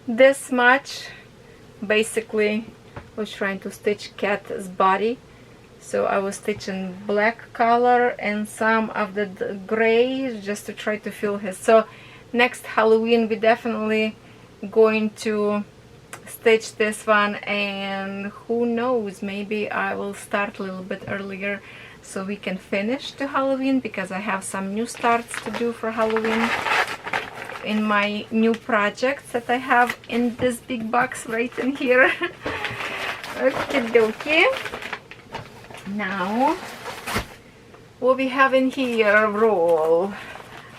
this much. Basically I was trying to stitch cat's body, so I was stitching black color and some of the gray just to try to fill his. So next Halloween we definitely going to stitch this one, and who knows, maybe I will start a little bit earlier so we can finish to Halloween, because I have some new starts to do for Halloween in my new projects that I have in this big box right in here. Okie dokie. Now what we have in here, roll.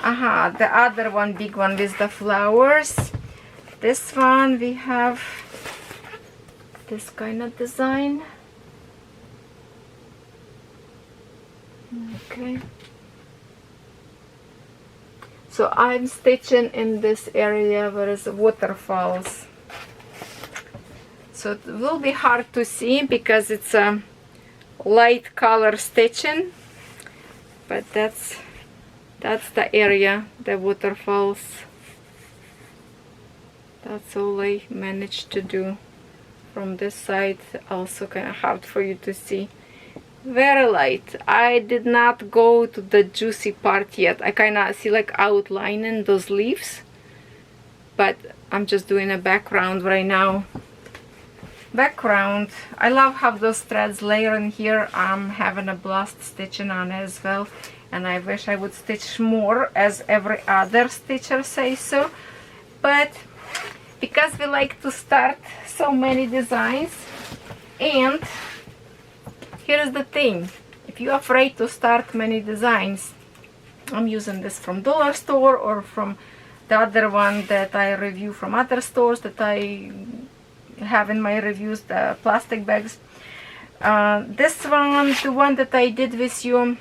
The other one, big one with the flowers. This one we have this kind of design. Okay, so I'm stitching in this area where is waterfalls, so it will be hard to see because it's a light color stitching, but that's the area, the waterfalls. That's all I managed to do. From this side also kind of hard for you to see. Very light. I did not go to the juicy part yet. I kind of see like outlining those leaves, but I'm just doing a background right now. Background, I love how those threads layer in here. I'm having a blast stitching on it as well, and I wish I would stitch more as every other stitcher says so, but because we like to start so many designs, And here's the thing, if you're afraid to start many designs, I'm using this from dollar store or from the other one that I review from other stores that I have in my reviews, the plastic bags. This one, the one that I did with you,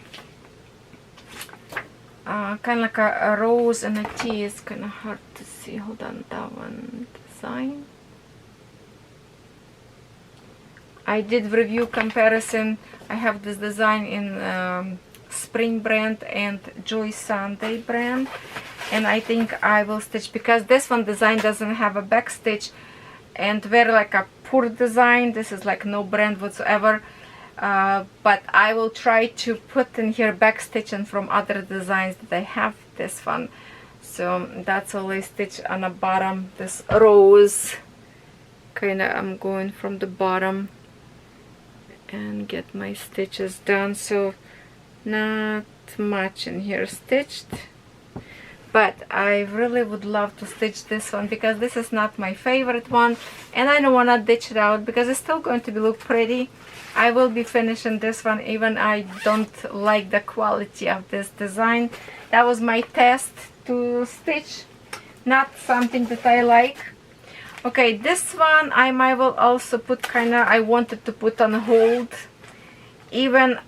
kind of like a rose and a tea, is kind of hard to see. Hold on, that one design. I did review comparison. I have this design in Spring brand and Joy Sunday brand, and I think I will stitch, because this one design doesn't have a back stitch and very like a poor design. This is like no brand whatsoever, but I will try to put in here back stitching from other designs that I have this one. So that's all I stitch on the bottom, this rose. Kinda I'm going from the bottom and get my stitches done, so not much in here stitched. But I really would love to stitch this one, because this is not my favorite one, and I don't want to ditch it out because it's still going to look pretty. I will be finishing this one even I don't like the quality of this design. That was my test to stitch, not something that I like. Okay, this one I might will also put I wanted to put on hold. Even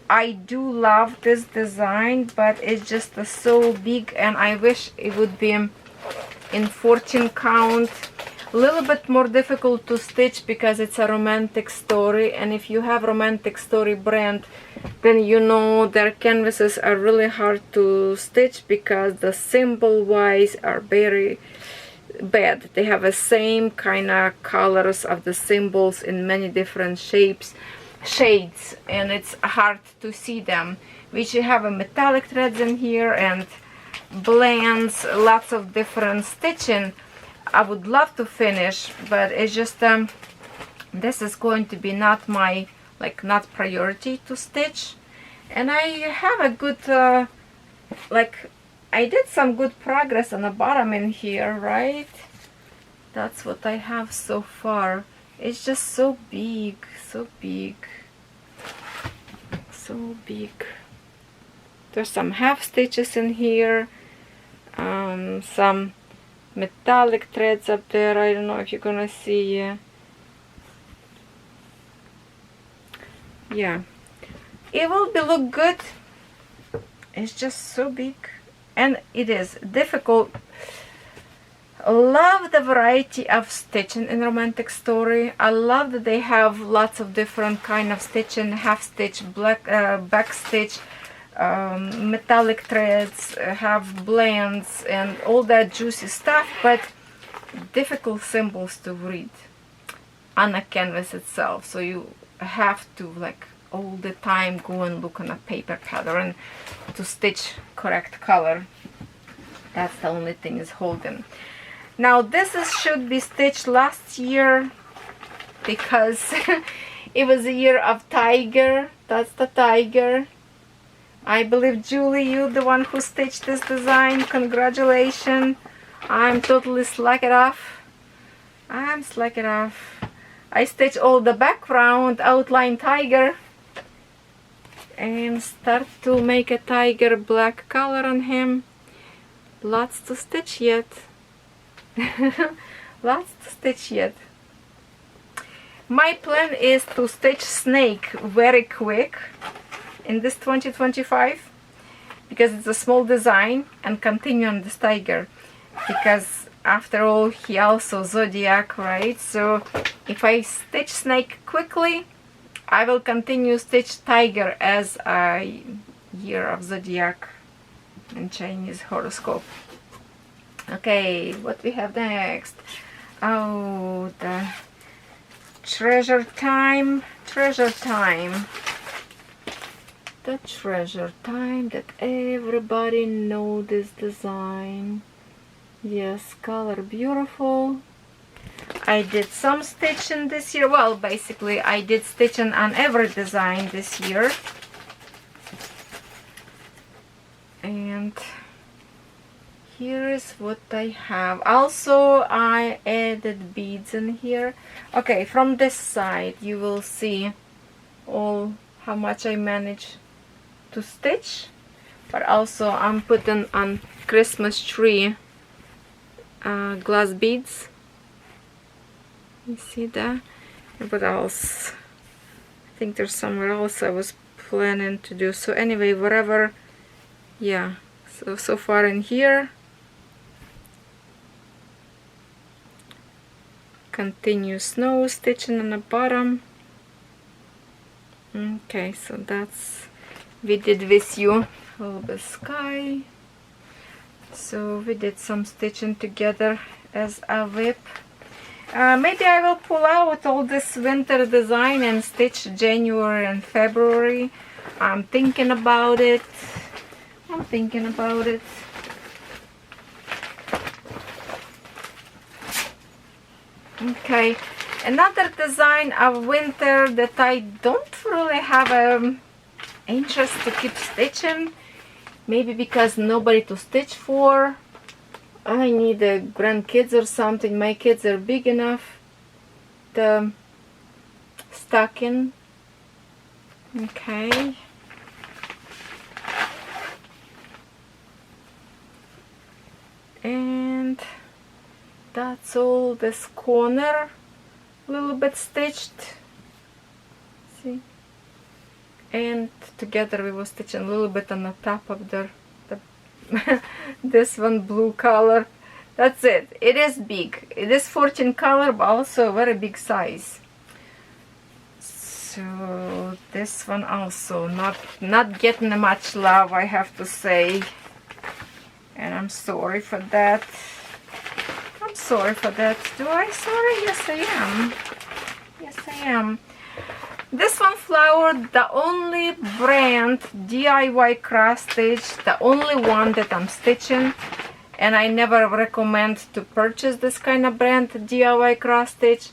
I do love this design, but it's just so big, and I wish it would be in 14 count. A little bit more difficult to stitch because it's a romantic story, and if you have romantic story brand, then you know their canvases are really hard to stitch because the symbol wise are very bad. They have the same kind of colors of the symbols in many different shades, and it's hard to see them. We should have a metallic threads in here and blends, lots of different stitching. I would love to finish, but it's just this is going to be not my not priority to stitch. And I have a good I did some good progress on the bottom in here, right? That's what I have so far. It's just so big, so big, so big. There's some half stitches in here, some metallic threads up there. I don't know if you're gonna see. Yeah, it will be look good. It's just so big, and it is difficult. Love the variety of stitching in romantic story. I love that they have lots of different kind of stitching, half stitch, black back stitch, metallic threads, have blends and all that juicy stuff, but difficult symbols to read on a canvas itself, so you have to all the time go and look on a paper pattern to stitch correct color. That's the only thing is holding. Now this should be stitched last year because it was a year of tiger. That's the tiger. I believe Julie, you the one who stitched this design. Congratulations. I'm totally slack it off. I'm slack it off. I stitched all the background outline tiger and start to make a tiger black color on him. Lots to stitch yet. Lots to stitch yet. My plan is to stitch snake very quick in this 2025 because it's a small design, and continue on this tiger because after all he also zodiac, right? So if I stitch snake quickly, I will continue stitch tiger as a year of zodiac and Chinese horoscope. Okay, what we have next? Oh, the treasure time. Treasure time. The treasure time that everybody know this design. Yes, color beautiful. I did some stitching this year. Well, basically I did stitching on every design this year. And here is what I have. Also, I added beads in here. Okay, from this side you will see all how much I managed to stitch, but also I'm putting on Christmas tree glass beads. You see that? What else? I think there's somewhere else I was planning to do. So anyway, whatever. Yeah, so far in here, continue snow stitching on the bottom. Okay, so that's, we did with you a little bit sky. So we did some stitching together as a WIP. Maybe I will pull out all this winter design and stitch January and February. I'm thinking about it. Okay, another design of winter that I don't really have interest to keep stitching. Maybe because nobody to stitch for. I need grandkids or something. My kids are big enough. The stocking. Okay. And that's all this corner a little bit stitched. See? And together we were stitching a little bit on the top of the this one blue color. That's it. It is big. It is 14 color, but also a very big size. So this one also not getting much love, I have to say, and I'm sorry for that. I'm sorry for that. Do I sorry? Yes, I am. Yes, I am. This one flower, the only brand DIY craft stitch, the only one that I'm stitching, and I never recommend to purchase this kind of brand DIY craft stitch.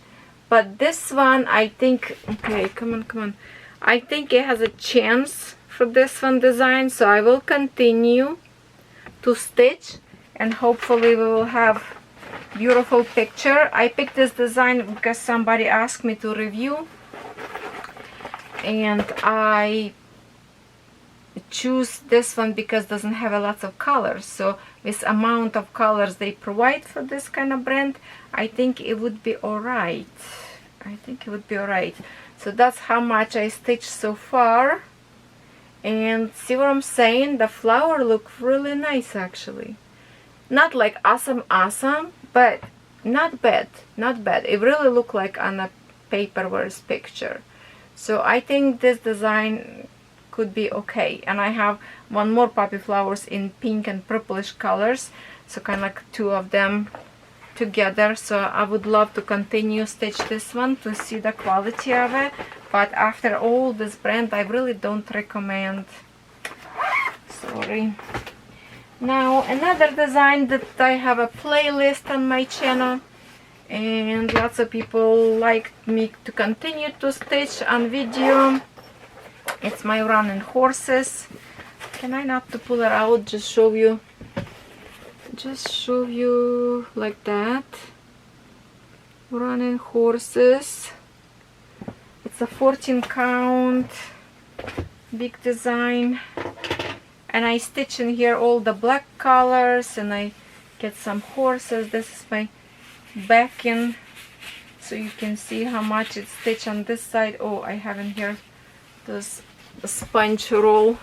But this one, I think, okay, come on. I think it has a chance for this one design, so I will continue to stitch, and hopefully we will have beautiful picture. I picked this design because somebody asked me to review, and I choose this one because it doesn't have a lot of colors. So this amount of colors they provide for this kind of brand, I think it would be alright. So that's how much I stitched so far. And see what I'm saying? The flower look really nice actually. Not like awesome, but not bad. It really looked like on a paperverse picture. So I think this design could be okay. And I have one more poppy flowers in pink and purplish colors, so kind of like two of them together. So I would love to continue stitch this one to see the quality of it, but after all this brand I really don't recommend. Sorry. Now another design that I have a playlist on my channel, and lots of people like me to continue to stitch on video. It's my running horses. Can I not to pull it out, just show you like that. Running horses. It's a 14 count big design, and I stitch in here all the black colors, and I get some horses. This is my backing, so you can see how much it's stitched on this side. Oh, I have in here this sponge roll,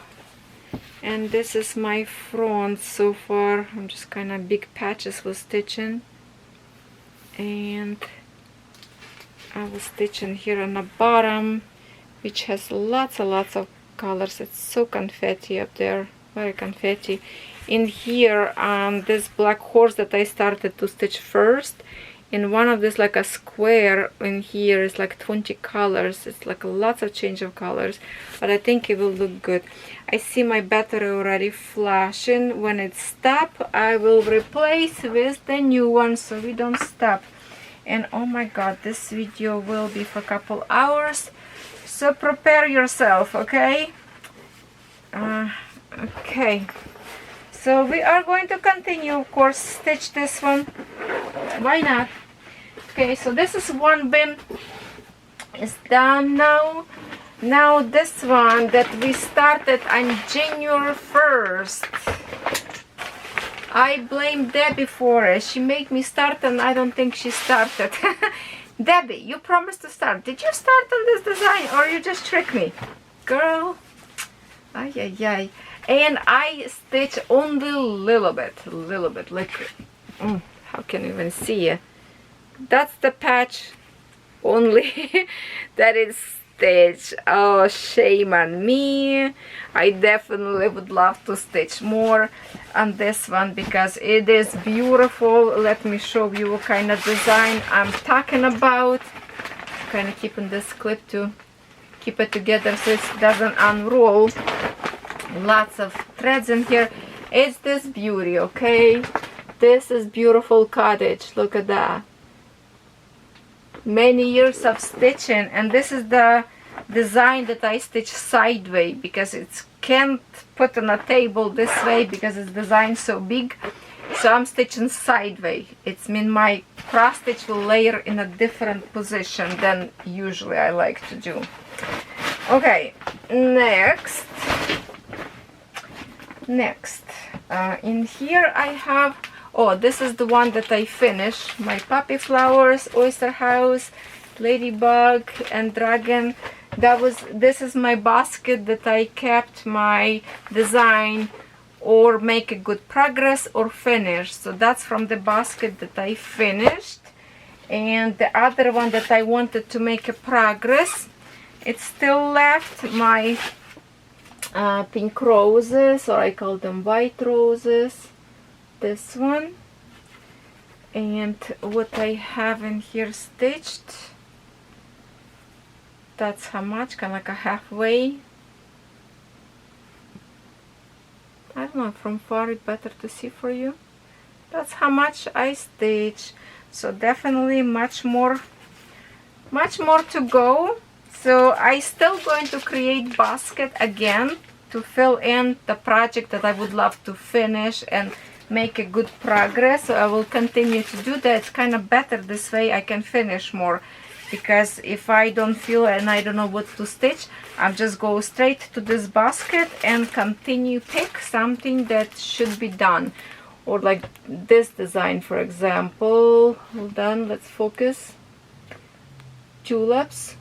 and this is my front so far. I'm just kind of big patches with stitching, and I was stitching here on the bottom, which has lots of colors. It's so confetti up there, very confetti. In here on this black horse that I started to stitch first, in one of this like a square in here is like 20 colors. It's like lots of change of colors, but I think it will look good. I see my battery already flashing. When it stops, I will replace with the new one so we don't stop. And oh my god, this video will be for a couple hours, so prepare yourself, okay? Okay, So we are going to continue, of course, stitch this one. Why not? Okay, so this is one bin is done now. Now this one that we started on January 1st. I blame Debbie for it. She made me start and I don't think she started. Debbie, you promised to start. Did you start on this design or you just tricked me? Girl. Ay, ay, ay. And I stitch only a little bit, like, how can you even see it? That's the patch only that is stitched. Oh, shame on me. I definitely would love to stitch more on this one because it is beautiful. Let me show you what kind of design I'm talking about. Kind of keeping this clip to keep it together so it doesn't unroll. Lots of threads in here. It's this beauty, okay? This is beautiful cottage. Look at that. Many years of stitching, and this is the design that I stitch sideways because it can't put on a table this way because it's designed so big. So I'm stitching sideways. It's mean my cross stitch will layer in a different position than usually I like to do. Okay, next, in here I have, oh, this is the one that I finished, my poppy flowers, oyster house, ladybug and dragon. This is my basket that I kept my design or make a good progress or finish. So that's from the basket that I finished. And the other one that I wanted to make a progress, it's still left, my pink roses, or I call them white roses. This one. And what I have in here stitched, that's how much, kind of like a halfway. I don't know, from far it's better to see for you. That's how much I stitch. So definitely much more to go. So I still going to create basket again to fill in the project that I would love to finish and make a good progress. So I will continue to do that. It's kind of better this way. I can finish more, because if I don't feel and I don't know what to stitch, I'll just go straight to this basket and continue pick something that should be done. Or like this design, for example. Hold on, let's focus. Tulips.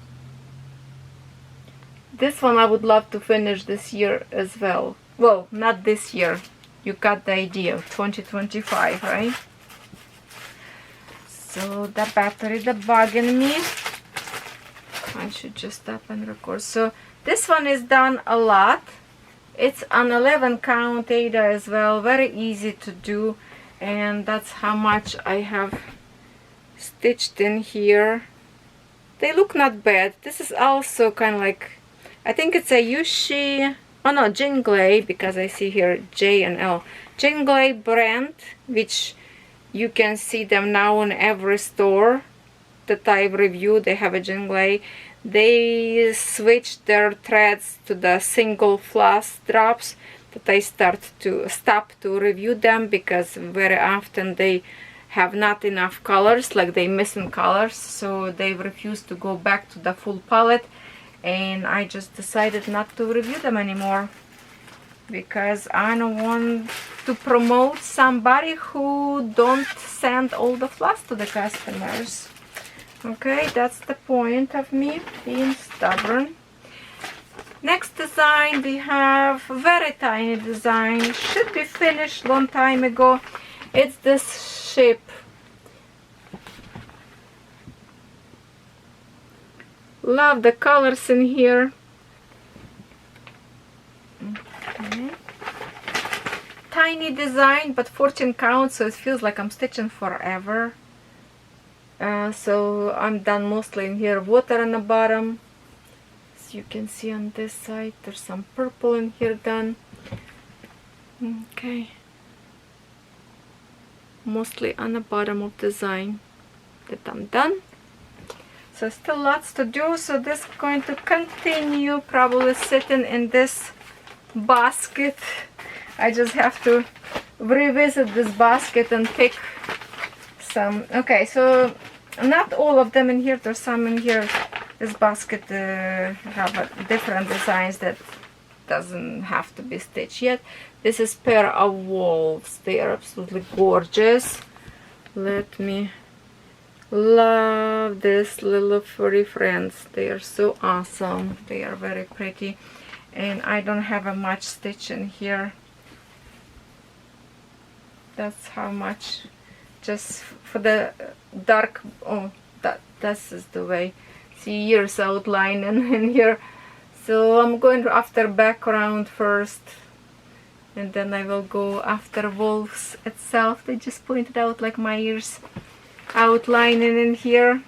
This one I would love to finish this year as well. Well, not this year. You got the idea. 2025, right? So the battery, the bugging me. I should just stop and record. So this one is done a lot. It's on 11 count Ada as well. Very easy to do. And that's how much I have stitched in here. They look not bad. This is also kind of like, I think it's a Yushi, oh no, Jinglei, because I see here J and L. Jinglei brand, which you can see them now in every store that I've reviewed. They have a Jinglei. They switched their threads to the single floss drops that I stop to review them because very often they have not enough colors, like they missing colors, so they refused to go back to the full palette, and I just decided not to review them anymore because I don't want to promote somebody who don't send all the floss to the customers. Okay, that's the point of me being stubborn. Next design, we have very tiny design, should be finished long time ago. It's this ship. Love the colors in here. Okay. Tiny design, but 14 count, so it feels like I'm stitching forever. So I'm done mostly in here. Water on the bottom. As you can see on this side, there's some purple in here done. Okay. Mostly on the bottom of design that I'm done. So still lots to do, so this is going to continue, probably sitting in this basket. I just have to revisit this basket and pick some. Okay, so not all of them in here, there's some in here. This basket have different designs that doesn't have to be stitched yet. This is pair of wolves. They are absolutely gorgeous. Let me love this little furry friends. They are so awesome. They are very pretty, and I don't have a much stitch in here. That's how much, just for the dark. Oh, this is the way. See, ears outline in here. So I'm going to after background first, and then I will go after wolves itself. They just pointed out like my ears outlining in here,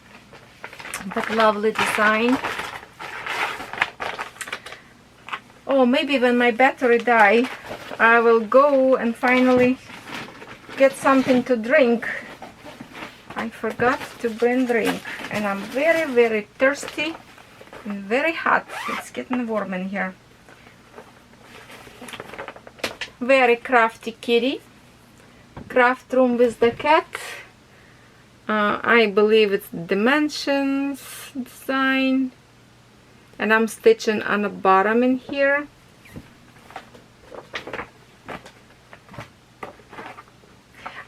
but lovely design. Oh, maybe when my battery die, I will go and finally get something to drink. I forgot to bring drink, and I'm very, very thirsty and very hot. It's getting warm in here. Very crafty kitty. Craft room with the cat. I believe it's dimensions design, and I'm stitching on the bottom in here.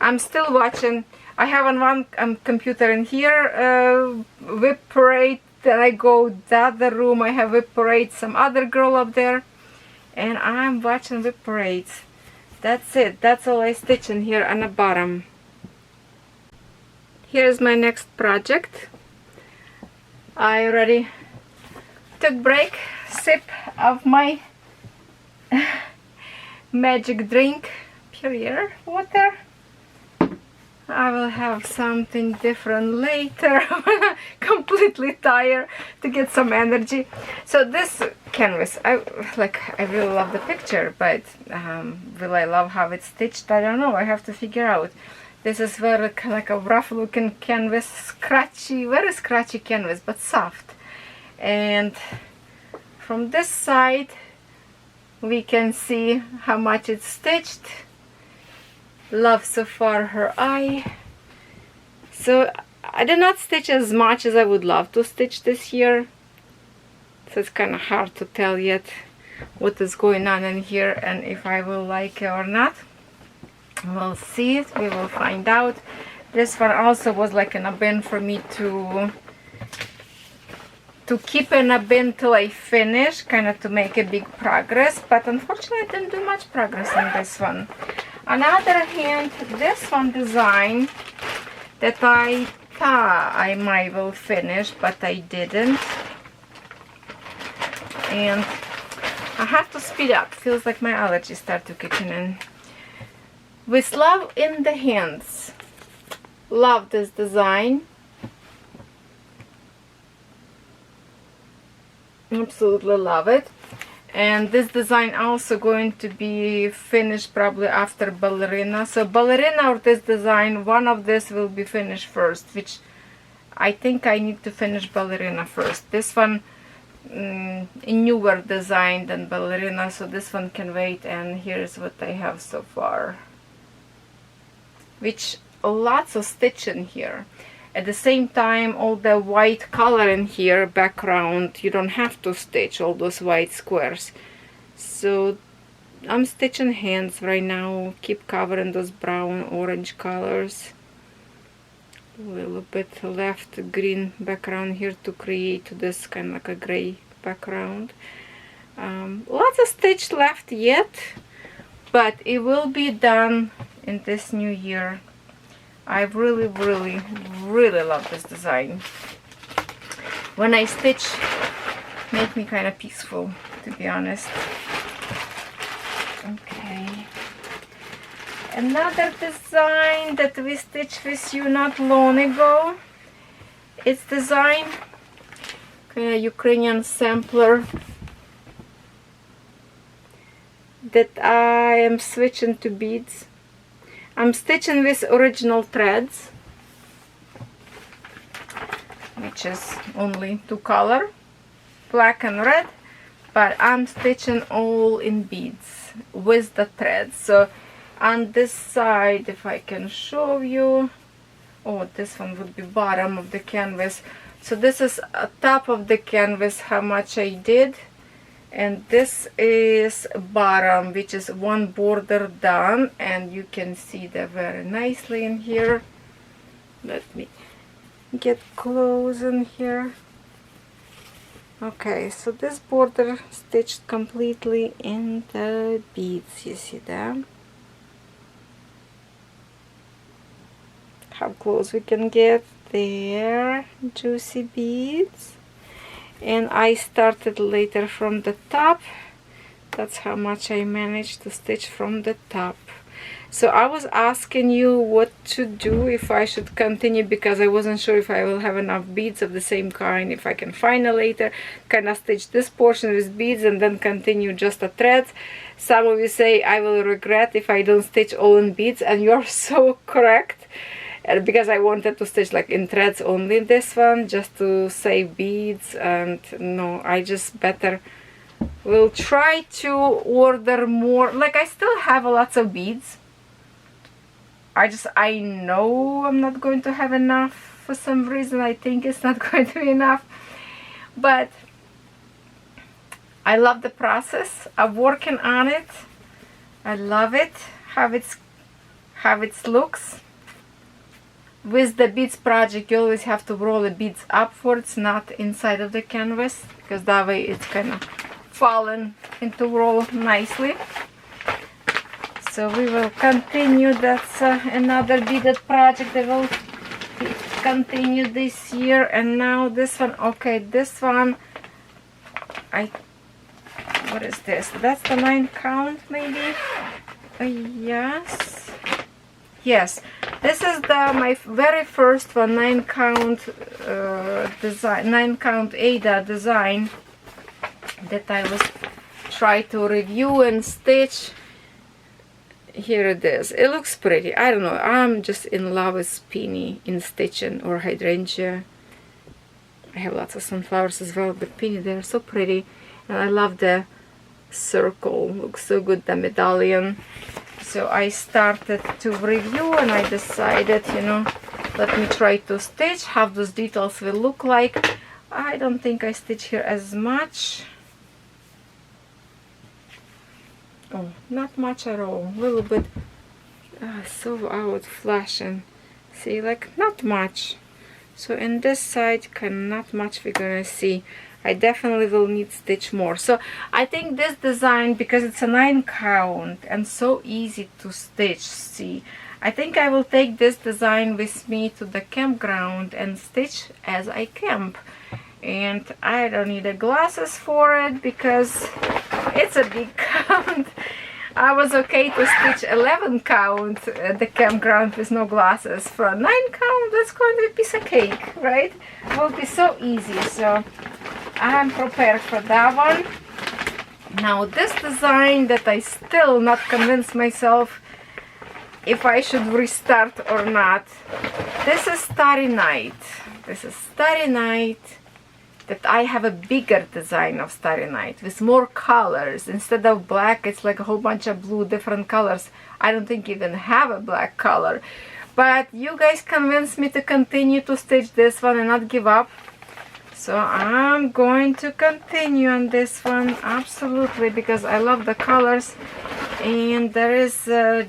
I'm still watching. I have on one computer in here WIP parade. Then I go the other room. I have WIP parade. Some other girl up there, and I'm watching WIP parades. That's it. That's all I stitch in here on the bottom. Here's my next project. I already took break, sip of my magic drink, Perrier water. I will have something different later. Completely tired to get some energy. So this canvas, I really love the picture, but will I love how it's stitched? I don't know. I have to figure out. This is very like a rough looking canvas, scratchy, very scratchy canvas, but soft. And from this side we can see how much it's stitched. Love so far her eye. So I did not stitch as much as I would love to stitch this year, so it's kind of hard to tell yet what is going on in here and if I will like it or not. We'll see it, we will find out. This one also was like in a bin for me to keep in a bin till I finish, kind of to make a big progress, but unfortunately I didn't do much progress on this one. On the other hand, this one design that I thought I might will finish, but I didn't. And I have to speed up. Feels like my allergies start to kick in. With love in the hands. Love this design. Absolutely love it. And this design also going to be finished probably after Ballerina. So Ballerina or this design, one of this will be finished first, which I think I need to finish Ballerina first. This one a newer design than Ballerina, so this one can wait. And here's what I have so far, which lots of stitch in here. At the same time, all the white color in here, background, you don't have to stitch all those white squares. So I'm stitching hands right now, keep covering those brown orange colors. A little bit left green background here to create this kind of like a gray background. Lots of stitch left yet, but it will be done in this new year. I really love this design. When I stitch, make me kind of peaceful, to be honest. Okay. Another design that we stitched with you not long ago. It's design kind of Ukrainian sampler that I am switching to beads. I'm stitching with original threads, which is only two color, black and red, but I'm stitching all in beads with the threads. So On this side, if I can show you, oh, this one would be bottom of the canvas. So this is top of the canvas, how much I did, and this is bottom, which is one border done, and you can see that very nicely in here. Let me get close in here. Okay, so this border stitched completely in the beads, you see that? How close we can get there, juicy beads. And I started later from the top. That's how much I managed to stitch from the top. So I was asking you what to do, if I should continue, because I wasn't sure if I will have enough beads of the same kind, if I can find it later, kind of stitch this portion with beads and then continue just a thread. Some of you say I will regret if I don't stitch all in beads, and you're so correct, because I wanted to stitch like in threads only this one, just to save beads, and no, I just better will try to order more. Like, I still have lots of beads. I know I'm not going to have enough for some reason. I think it's not going to be enough, but I love the process. I'm working on it. I love it, how it looks. With the beads project, you always have to roll the beads upwards, not inside of the canvas, because that way it's kind of fallen into roll nicely. So we will continue. That's another beaded project that will continue this year. And now this one, okay, this one, what is this? That's the 9 count maybe? Yes, this is my very first one, 9 count design, 9 count Ada design that I was trying to review and stitch. Here it is. It looks pretty. I don't know, I'm just in love with Peony in stitching, or Hydrangea. I have lots of sunflowers as well, but Peony, they're so pretty. And I love the circle, looks so good, the medallion. So I started to review, and I decided, you know, let me try to stitch how those details will look like. I don't think I stitch here as much. Oh, not much at all. A little bit. So out flashing. See, like not much. So in this side, kind of not much we're gonna see. I definitely will need stitch more. So I think this design, because it's a 9 count and so easy to stitch, see, I think I will take this design with me to the campground and stitch as I camp. And I don't need the glasses for it because it's a big count. I was okay to stitch 11 count at the campground with no glasses. For a 9 count, that's going to be a piece of cake, right? It will be so easy. So I'm prepared for that one. Now this design that I still not convinced myself if I should restart or not. This is Starry Night. This is Starry Night. That I have a bigger design of Starry Night with more colors. Instead of black, it's like a whole bunch of blue, different colors. I don't think even have a black color. But you guys convinced me to continue to stitch this one and not give up. So I'm going to continue on this one, absolutely, because I love the colors. And there is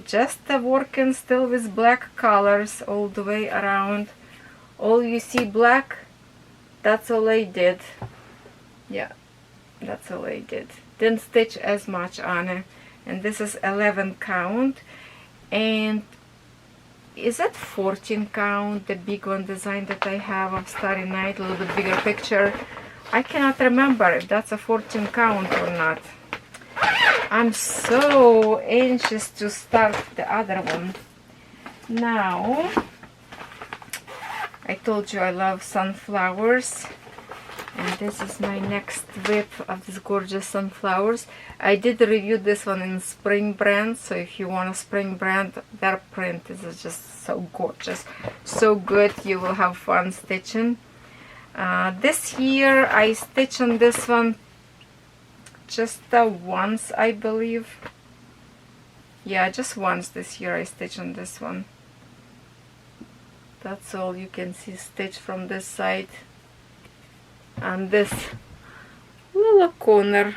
just a working still with black colors all the way around. All you see black. That's all I did. Yeah, that's all I did. Didn't stitch as much on it. And this is 11 count. And is that 14 count, the big one design that I have of Starry Night, a little bit bigger picture? I cannot remember if that's a 14 count or not. I'm so anxious to start the other one. Now, I told you I love sunflowers, and this is my next WIP of these gorgeous sunflowers. I did review this one in spring brand, so if you want a spring brand, their print is just so gorgeous, so good. You will have fun stitching. This year I stitched on this one just once, I believe. Yeah, just once this year I stitched on this one. That's all you can see stitch from this side and this little corner.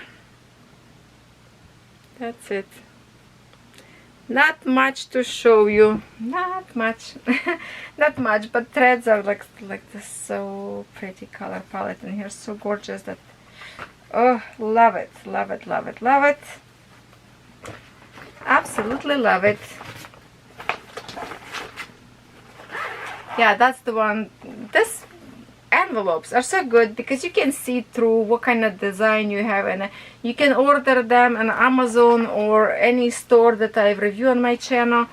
That's it. Not much to show you, not much. Not much, but threads are like this, so pretty color palette in here, so gorgeous that, oh, love it, love it, love it, love it. Absolutely love it. Yeah, that's the one. This envelopes are so good because you can see through what kind of design you have, and you can order them on Amazon or any store that I review on my channel,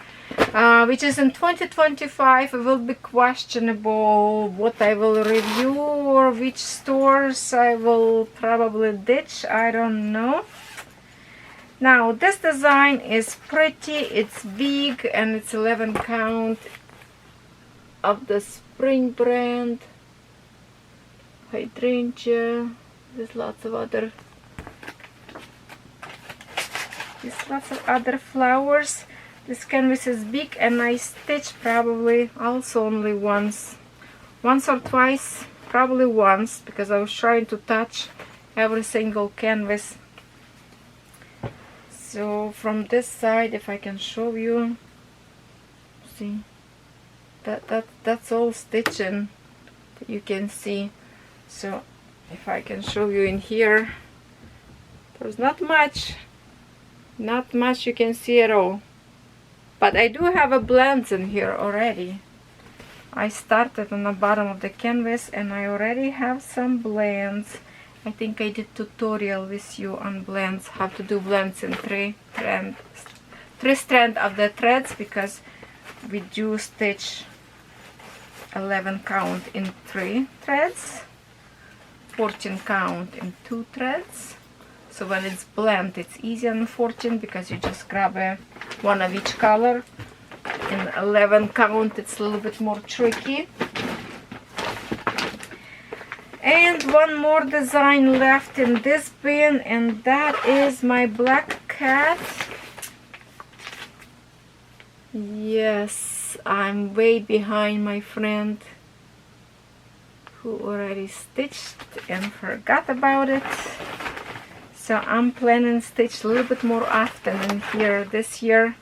which is in 2025. It will be questionable what I will review or which stores I will probably ditch. I don't know. Now this design is pretty, it's big, and it's 11 count of the Spring brand. Hydrangea. There's lots of other flowers. This canvas is big, and I stitched probably also only once or twice, probably once, because I was trying to touch every single canvas. So from this side, if I can show you, see that's all stitching that you can see. So if I can show you in here, there's not much you can see at all, but I do have a blends in here already. I started on the bottom of the canvas and I already have some blends. I think I did tutorial with you on blends, how to do blends in three strand of the threads, because we do stitch 11 count in 3 threads, 14 count in 2 threads. So when it's blend, it's easy on 14 because you just grab one of each color. In 11 count, it's a little bit more tricky. And one more design left in this bin, and that is my black cat. Yes, I'm way behind my friend who already stitched and forgot about it. So I'm planning to stitch a little bit more often in here this year,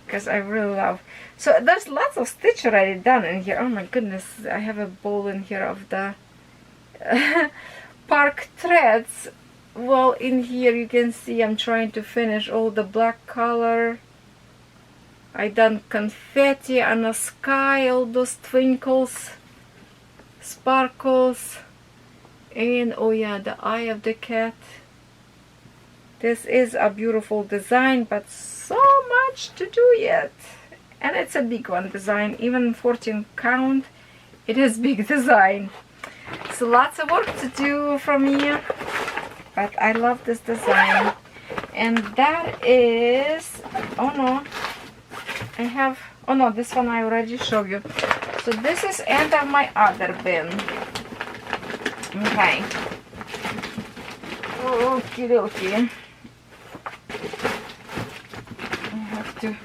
because I really love. So there's lots of stitch already done in here. Oh my goodness, I have a bowl in here of the park threads. Well, in here you can see I'm trying to finish all the black color. I done confetti on the sky, all those twinkles, sparkles, and oh yeah, the eye of the cat. This is a beautiful design, but so much to do yet, and it's a big one design. Even 14 count, it is big design. So lots of work to do from here, but I love this design. And that is, oh no, I have, oh no, this one I already showed you. So this is end of my other bin. Okay. Okie dokie. I have to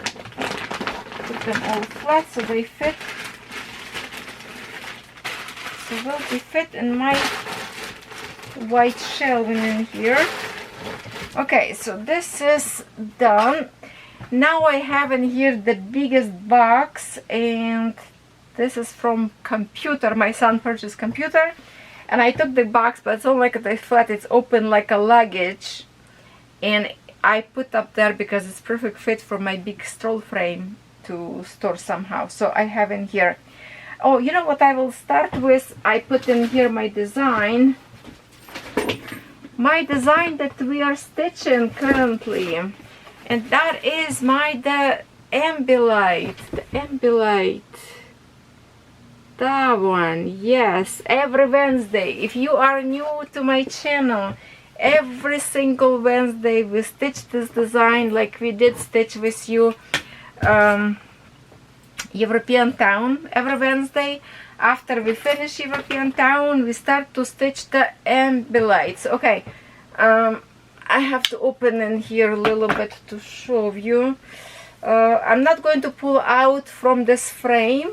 put them all flat so they fit. So will be fit in my white shelving in here. Okay, so this is done. Now I have in here the biggest box, and this is from computer. My son purchased computer, and I took the box, but it's not like the flat, it's open like a luggage, and I put up there because it's perfect fit for my big stroll frame to store somehow. So I have in here, oh, you know what I will start with? I put in here my design that we are stitching currently, and that is the Ambilight, that one. Yes, every Wednesday, if you are new to my channel, every single Wednesday we stitch this design, like we did stitch with you European Town every Wednesday. After we finish European Town, we start to stitch the Ambilights. Okay, I have to open in here a little bit to show you. I'm not going to pull out from this frame,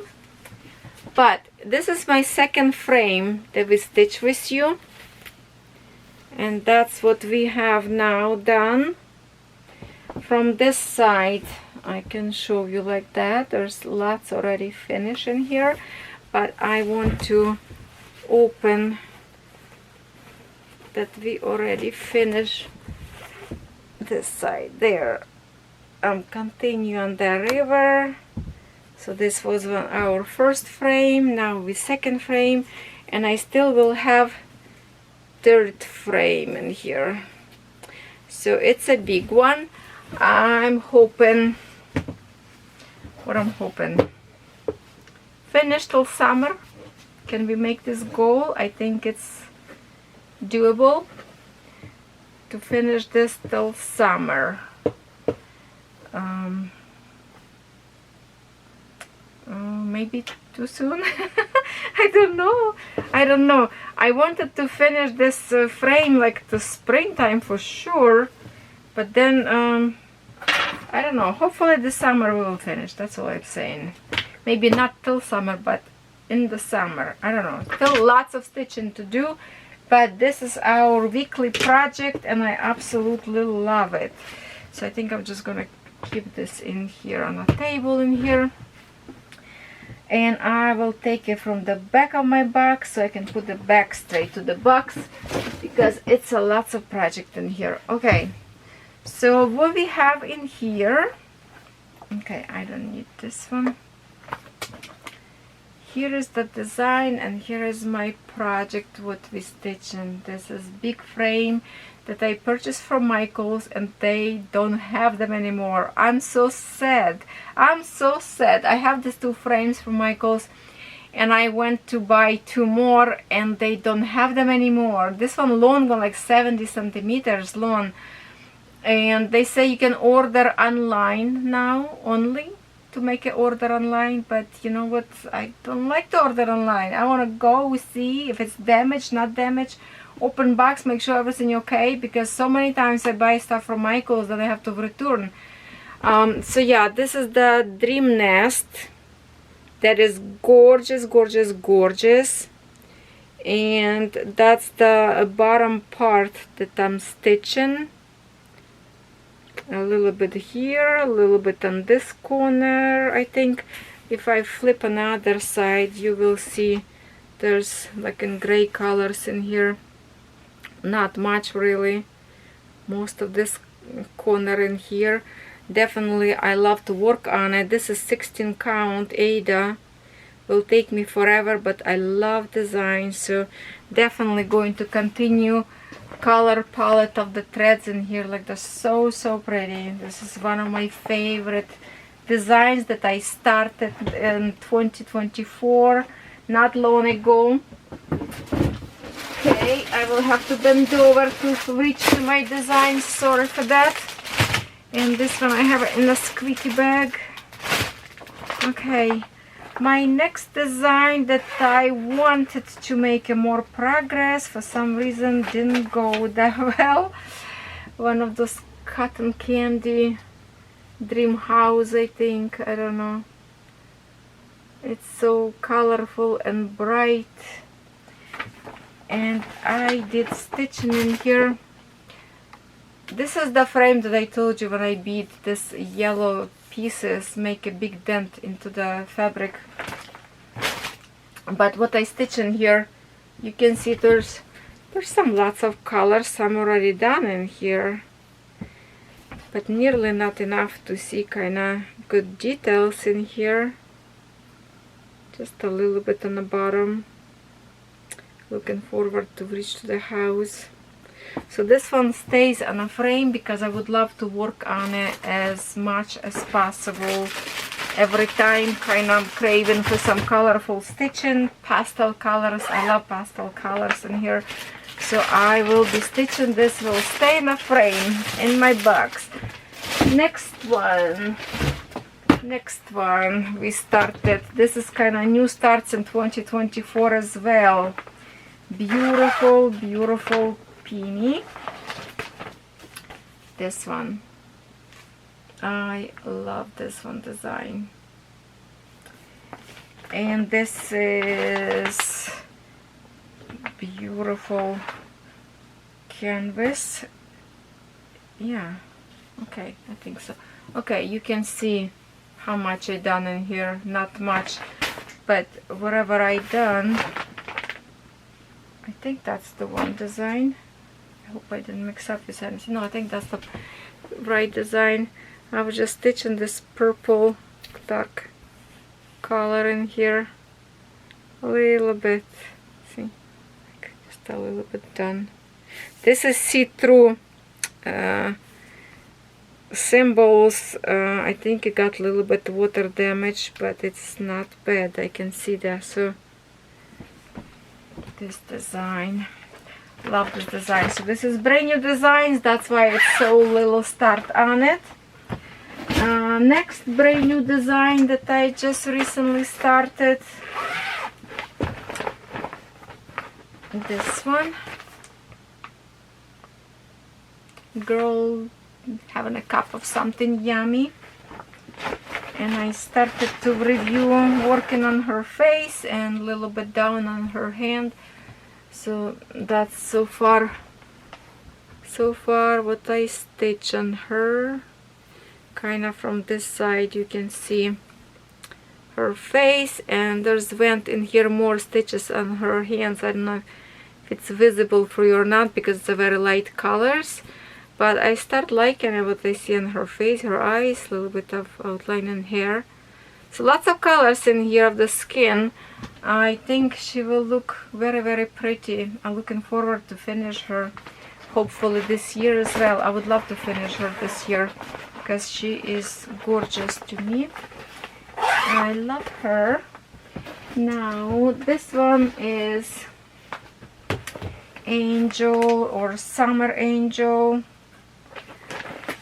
but this is my second frame that we stitch with you, and that's what we have now done. From this side I can show you like that. There's lots already finished in here, but I want to open that we already finished this side there. Continue on the river. So this was our first frame, now we second frame, and I still will have third frame in here. So it's a big one. I'm hoping, what I'm hoping, finish till summer. Can we make this goal? I think it's doable to finish this till summer. Maybe too soon. I don't know. I wanted to finish this frame like the springtime for sure, but then I don't know, hopefully this summer we will finish. That's all I'm saying. Maybe not till summer, but in the summer. I don't know, still lots of stitching to do, but this is our weekly project and I absolutely love it. So I think I'm just gonna keep this in here on a table in here, and I will take it from the back of my box so I can put the back straight to the box, because it's a lots of project in here. Okay, so what we have in here, okay, I don't need this one. Here is the design and here is my project what we stitch in. This is big frame that I purchased from Michael's and they don't have them anymore. I'm so sad. I'm so sad. I have these two frames from Michael's and I went to buy two more and they don't have them anymore. This one long, like 70 centimeters long, and they say you can order online now only, to make an order online, but you know what, I don't like to order online. I want to go see if it's damaged, not damaged, open box, make sure everything okay, because so many times I buy stuff from Michael's that I have to return. So yeah, this is the dream nest that is gorgeous, gorgeous, gorgeous, and that's the bottom part that I'm stitching. A little bit here, a little bit on this corner. I think if I flip another side you will see there's like in gray colors in here. Not much really. Most of this corner in here. Definitely I love to work on it. This is 16 count Ada. Will take me forever, but I love design, so definitely going to continue. Color palette of the threads in here, like they're so pretty. This is one of my favorite designs that I started in 2024, not long ago. Okay, I will have to bend over to reach to my designs, sorry for that. And this one I have it in a squeaky bag. Okay, my next design that I wanted to make a more progress, for some reason didn't go that well. One of those cotton candy dream house, I think, I don't know. It's so colorful and bright, and I did stitching in here. This is the frame that I told you when I beat this yellow pieces make a big dent into the fabric. But what I stitch in here, you can see there's some lots of colors, some already done in here, but nearly not enough to see kind of good details in here. Just a little bit on the bottom. Looking forward to reach to the house. So this one stays on a frame because I would love to work on it as much as possible. Every time kind of craving for some colorful stitching, pastel colors. I love pastel colors in here. So I will be stitching this, will stay in a frame in my box. Next one we started. This is kind of new starts in 2024 as well. Beautiful, beautiful Peony. this one. I love this one design. And this is beautiful canvas. Yeah, okay, I think so. Okay, you can see how much I done in here. Not much, but whatever I done, I think that's the one design. I hope I didn't mix up this. No, I think that's the right design. I was just stitching this purple dark color in here a little bit. See, just a little bit done. This is see-through symbols. I think it got a little bit water damage, but it's not bad. I can see that. So this design, love this design. So this is brand new designs, that's why it's so little start on it. Next brand new design that I just recently started, this one. Girl having a cup of something yummy, and I started to review working on her face and a little bit down on her hand. So that's so far what I stitch on her. Kind of from this side you can see her face, and there's went in here more stitches on her hands. I don't know if it's visible for you or not because it's a very light colors, but I start liking what I see on her face, her eyes, a little bit of outline in hair. So lots of colors in here of the skin. I think she will look very, very pretty. I'm looking forward to finish her hopefully this year as well. I would love to finish her this year because she is gorgeous to me. I love her. Now this one is Angel or Summer Angel.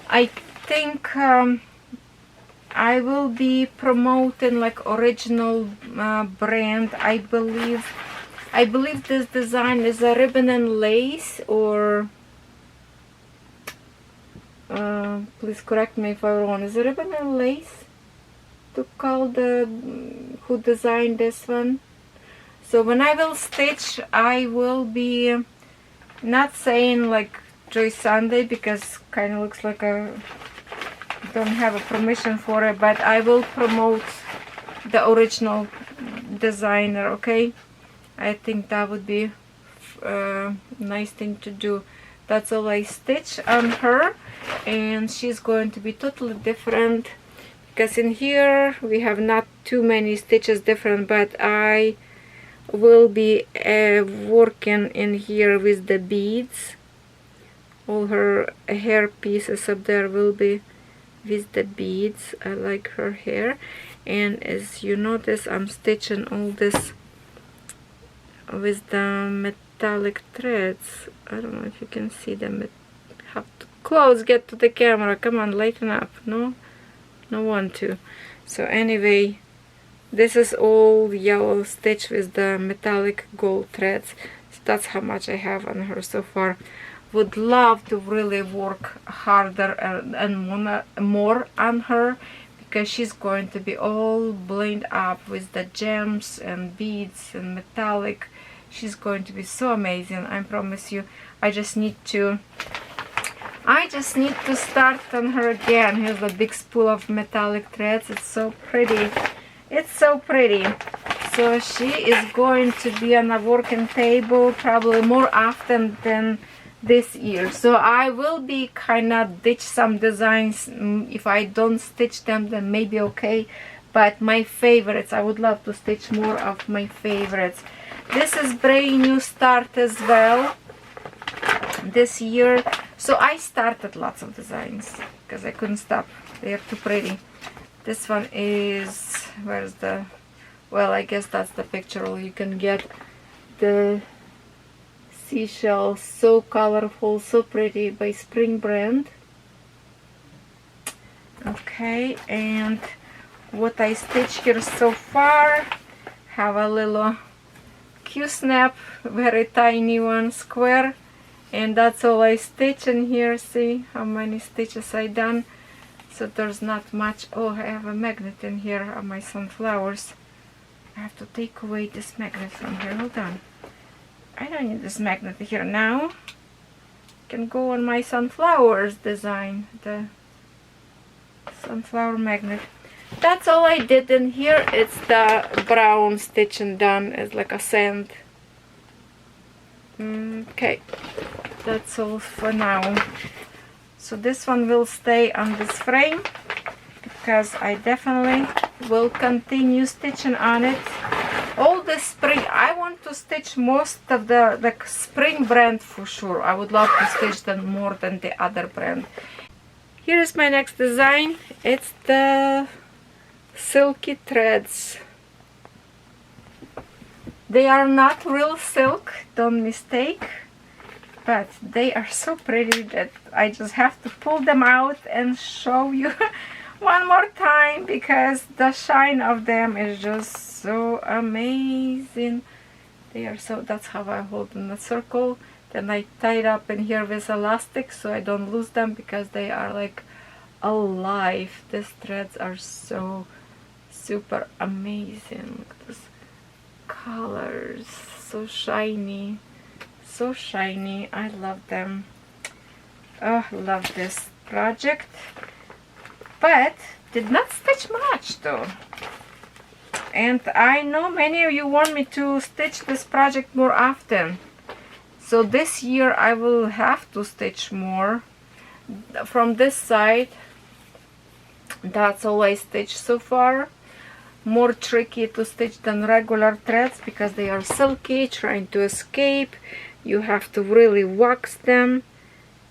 I think I will be promoting like original brand. I believe this design is a ribbon and lace, or please correct me if I'm wrong. Is it ribbon and lace to call the who designed this one? So when I will stitch, I will be not saying like Joy Sunday because kind of looks like a don't have a permission for it, but I will promote the original designer. Okay, I think that would be a nice thing to do. That's all I stitch on her, and she's going to be totally different because in here we have not too many stitches different, but I will be working in here with the beads. All her hair pieces up there will be with the beads. I like her hair, and as you notice I'm stitching all this with the metallic threads. I don't know if you can see them. Have to close, get to the camera, come on, lighten up. No want to. So anyway, this is all yellow stitch with the metallic gold threads. So that's how much I have on her so far. Would love to really work harder and more on her because she's going to be all blended up with the gems and beads and metallic. She's going to be so amazing, I promise you. I just need to start on her again. Here's a big spool of metallic threads. It's so pretty. It's so pretty. So she is going to be on a working table probably more often than this year. So I will be kind of ditch some designs. If I don't stitch them, then maybe okay, but my favorites, I would love to stitch more of my favorites. This is brand new start as well this year. So I started lots of designs because I couldn't stop. They are too pretty. This one is, where's the, well, I guess that's the picture you can get. The Seashell, so colorful, so pretty, by Spring brand. Okay, and what I stitched here so far, have a little Q-snap, very tiny one, square, And that's all I stitch in here. See how many stitches I done. So there's not much. Oh, I have a magnet in here of my sunflowers. I have to take away this magnet from here. Hold on. I don't need this magnet here now. Can go on my sunflowers design, the sunflower magnet. That's all I did in here. It's the brown stitching done. It's like a sand. Okay, that's all for now. So this one will stay on this frame because I definitely will continue stitching on it. All the spring, I want to stitch most of the spring brand for sure. I would love to stitch them more than the other brand. Here is my next design. It's the silky threads. They are not real silk, don't mistake, but they are so pretty that I just have to pull them out and show you one more time because the shine of them is just so amazing. They are so, that's how I hold in the circle. Then I tie it up in here with elastic so I don't lose them because they are like alive. These threads are so super amazing. Look at this colors, so shiny, so shiny. I love them. Oh, love this project, but did not stitch much though. And I know many of you want me to stitch this project more often, so this year I will have to stitch more. From this side, that's all I stitched so far. More tricky to stitch than regular threads because they are silky, trying to escape. You have to really wax them,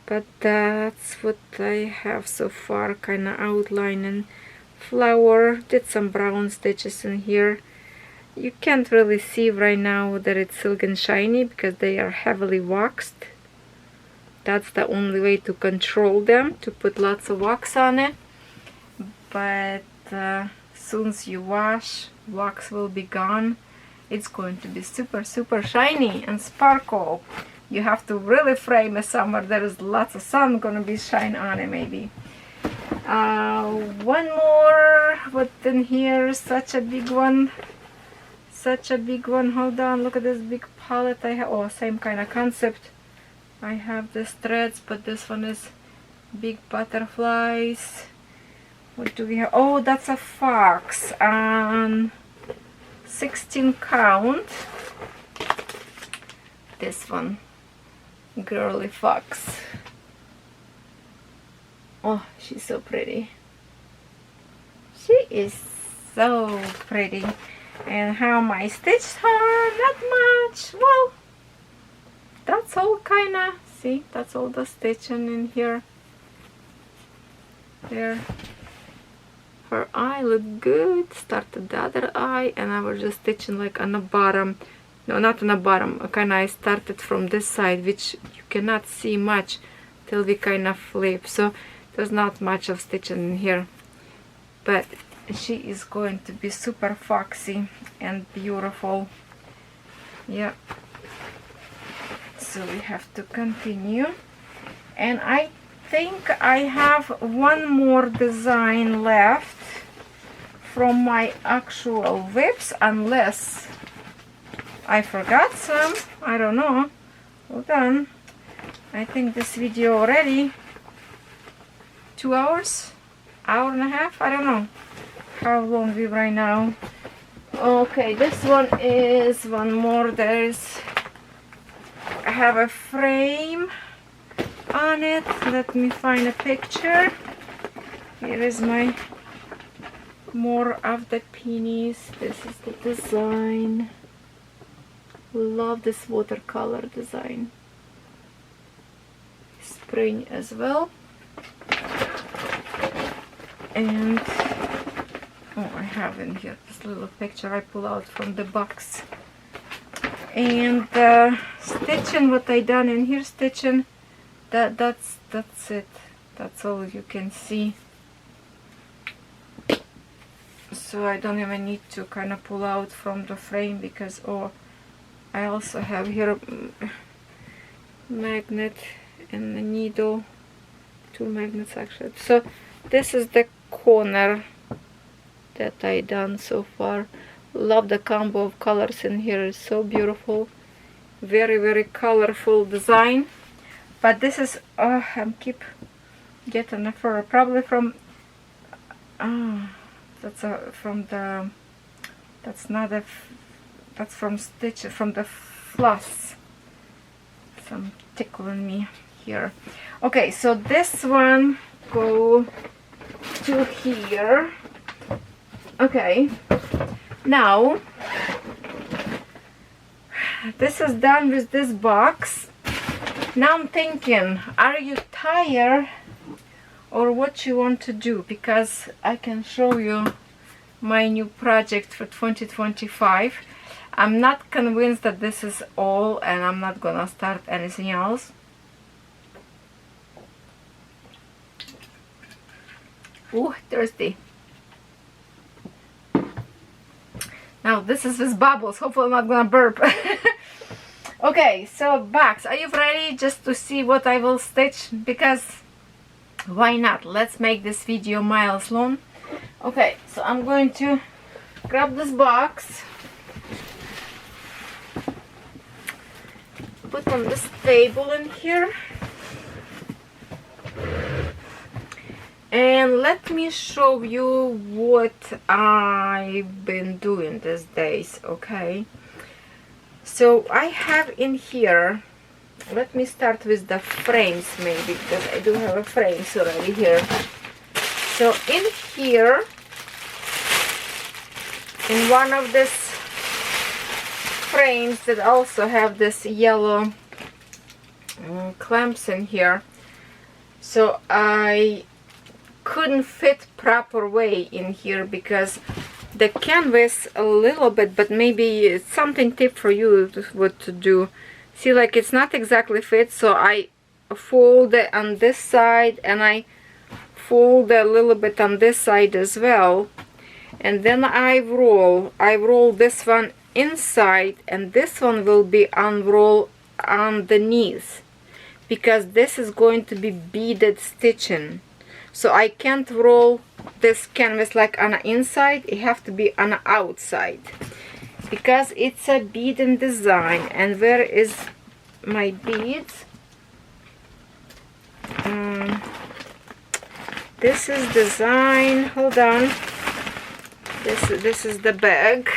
but that's what I have so far. Kind of outlining flower. Did some brown stitches in here. You can't really see right now that it's silk and shiny because they are heavily waxed. That's the only way to control them, to put lots of wax on it. But soon as you wash, wax will be gone. It's going to be super shiny and sparkle. You have to really frame it somewhere there is lots of sun gonna be shine on it maybe. One more, what's in here? Such a big one, such a big one. Hold on, look at this big palette I have. Oh, same kind of concept. I have this threads, but this one is big butterflies. What do we have? Oh, that's a fox on 16 count. This one, girly fox. Oh, she's so pretty. She is so pretty. And how am I stitched her? Not much. Well, that's all kinda, see, that's all the stitching in here. There. Her eye looked good. Started the other eye, and I was just stitching like on the bottom. No, not on the bottom. Kinda I started from this side, which you cannot see much till we kind of flip. So there's not much of stitching in here. But she is going to be super foxy and beautiful. Yeah. So we have to continue. And I think I have one more design left from my actual WIPs, unless I forgot some. I don't know. Hold on. I think this video already 2 hours, hour and a half, I don't know how long we right now. Okay, this one is one more. There's, I have a frame on it. Let me find a picture. Here is my more of the peonies. This is the design. Love this watercolor design. Spring as well. And oh, I have in here this little picture I pull out from the box. And stitching, what I done in here, stitching, that's it. That's all you can see. So I don't even need to kind of pull out from the frame because, oh, I also have here magnet and a needle, 2 magnets actually. So this is the corner that I done so far. Love the combo of colors in here, it's so beautiful. Very, very colorful design. But this is, I keep getting a fur, probably from, that's from stitches, from the floss. Some tickling me here. Okay, so this one go to here. Okay, now this is done with this box. Now I'm thinking, are you tired or what you want to do? Because I can show you my new project for 2025. I'm not convinced that this is all, and I'm not gonna start anything else. Ooh, thirsty. Now this is with bubbles. Hopefully I'm not gonna burp. Okay, so box, are you ready just to see what I will stitch? Because why not? Let's make this video miles long. Okay, so I'm going to grab this box, put on this table in here, and let me show you what I've been doing these days. Okay, so I have in here, let me start with the frames maybe, because I do have a frames already here. So in here, in one of these frames that also have this yellow clamps in here, so I couldn't fit proper way in here because the canvas a little bit, but maybe it's something tip for you what to do. See, like it's not exactly fit, so I fold it on this side and I fold a little bit on this side as well, and then I roll this one inside, and this one will be unrolled underneath, because this is going to be beaded stitching. So I can't roll this canvas like on the inside, it have to be on the outside, because it's a beading design. And where is my beads? This is design, hold on, this is the bag.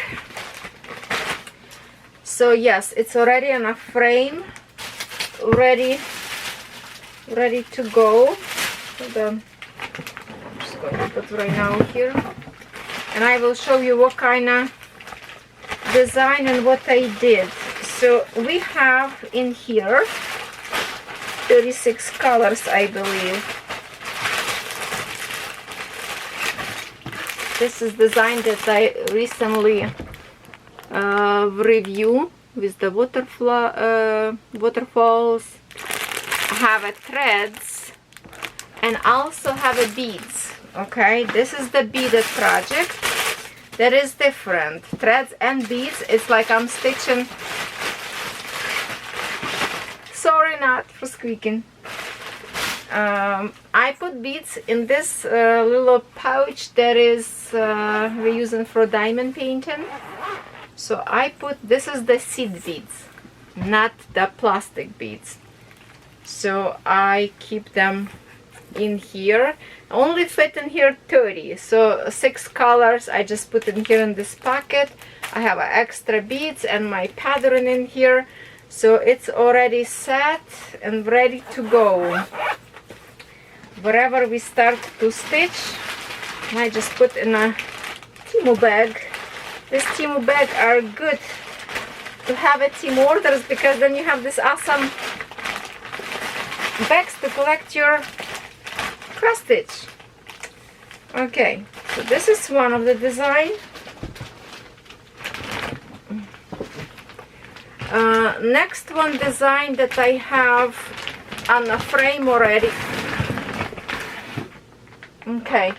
So yes, it's already in a frame, ready to go. Hold on, I'm just going to put right now here, and I will show you what kind of design and what I did. So we have in here 36 colors, I believe. This is design that I recently reviewed with the waterfalls. I have a threads and also have a beads. Okay, this is the beaded project. That is different. Threads and beads. It's like I'm stitching. Sorry, not for squeaking. I put beads in this little pouch that is we're using for diamond painting. So I put, this is the seed beads, not the plastic beads. So I keep them in here. Only fit in here 30. So 6 colors I just put in here in this pocket. I have extra beads and my pattern in here. So it's already set and ready to go. Wherever we start to stitch, I just put in a Temu bag. This Temu bag are good to have at Temu orders, because then you have this awesome bags to collect your cross stitch. Okay, so this is one of the design. Next one design that I have on a frame already. Okay,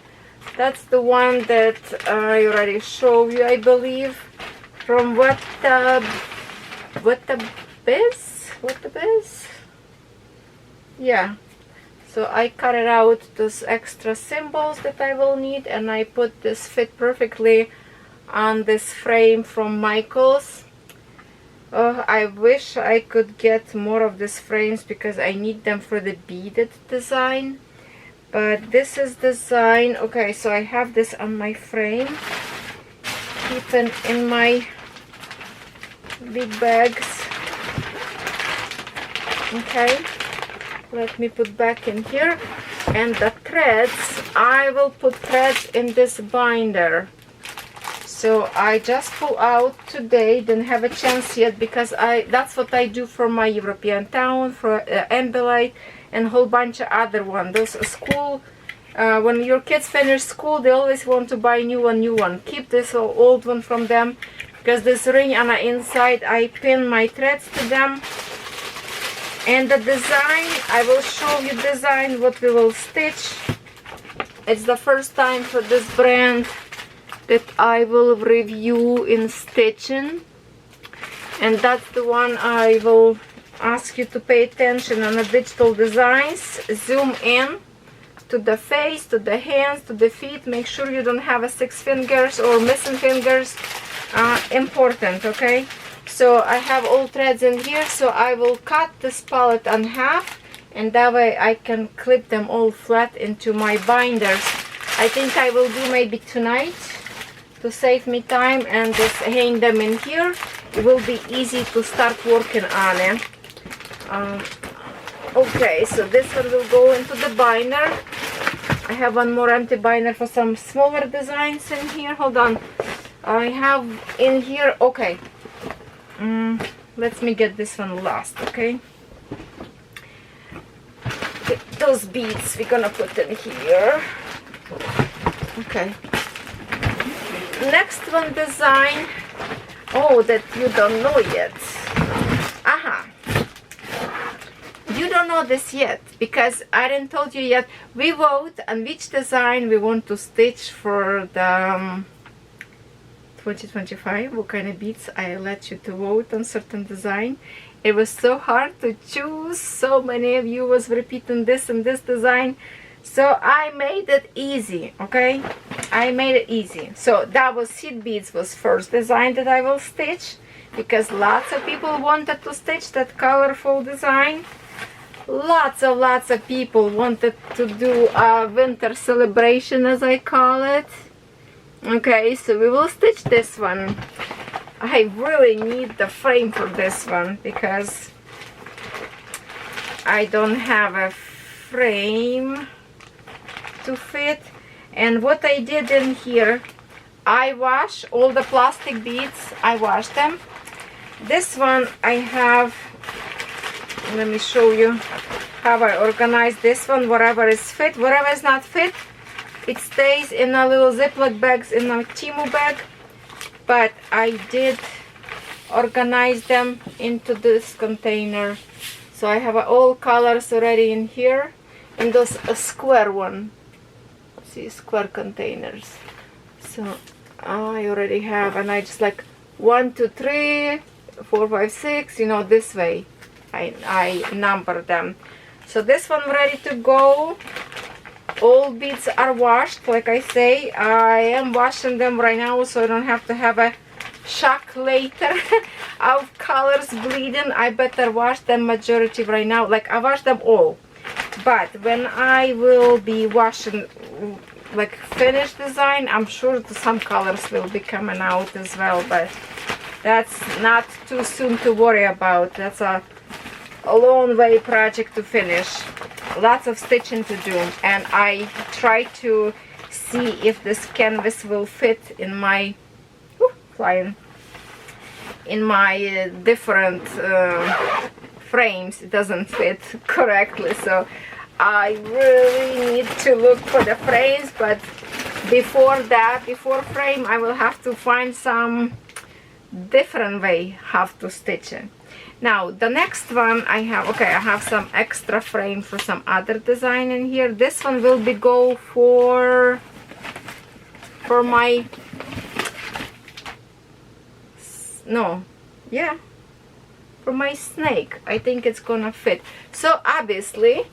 that's the one that I already showed you, I believe, from what the biz? yeah, so I cut it out those extra symbols that I will need, and I put this fit perfectly on this frame from Michaels. I wish I could get more of these frames because I need them for the beaded design. But this is design. Okay, so I have this on my frame, keeping in my big bags. Okay, let me put back in here. And the threads, I will put threads in this binder. So I just pull out today, didn't have a chance yet because that's what I do for my European town, for Ambilight, and a whole bunch of other ones. Those school, when your kids finish school, they always want to buy new one. Keep this old one from them, because this ring on the inside, I pin my threads to them. And the design, I will show you design what we will stitch. It's the first time for this brand that I will review in stitching, and that's the one I will ask you to pay attention on the digital designs. Zoom in to the face, to the hands, to the feet. Make sure you don't have a 6 fingers or missing fingers. Important, okay? So I have all threads in here, so I will cut this palette in half, and that way I can clip them all flat into my binders. I think I will do maybe tonight to save me time, and just hang them in here. It will be easy to start working on it. Okay, so this one will go into the binder. I have one more empty binder for some smaller designs in here. Hold on, I have in here, okay, let me get this one last. Okay, those beads we're gonna put in here. Okay, next one design, oh, that you don't know yet. Aha, you don't know this yet because I didn't told you yet. We vote on which design we want to stitch for the 2025. What kind of beads? I let you to vote on certain design. It was so hard to choose. So many of you was repeating this and this design. So I made it easy, okay? I made it easy. So that was seed beads was first design that I will stitch, because lots of people wanted to stitch that colorful design. Lots of people wanted to do a winter celebration, as I call it. Okay, so we will stitch this one. I really need the frame for this one because I don't have a frame to fit. And what I did in here, I wash all the plastic beads. I washed them. This one I have, let me show you how I organize this one. Whatever is fit, whatever is not fit, it stays in a little Ziploc bags in a Timu bag. But I did organize them into this container. So I have all colors already in here, in those square one. See, square containers. So I already have, and I just like 1, 2, 3, 4, 5, 6, you know, this way I number them. So this one ready to go. All beads are washed, like I say. I am washing them right now so I don't have to have a shock later of colors bleeding. I better wash them majority right now. Like I wash them all, but when I will be washing like finished design, I'm sure some colors will be coming out as well, but that's not too soon to worry about. That's a long way project to finish. Lots of stitching to do, and I try to see if this canvas will fit in my in my different frames. It doesn't fit correctly, so I really need to look for the frames. But before that, before frame, I will have to find some different way how to stitch it. Now the next one I have, okay, I have some extra frame for some other design in here. This one will be go for my, no, yeah, for my snake. I think it's gonna fit. So obviously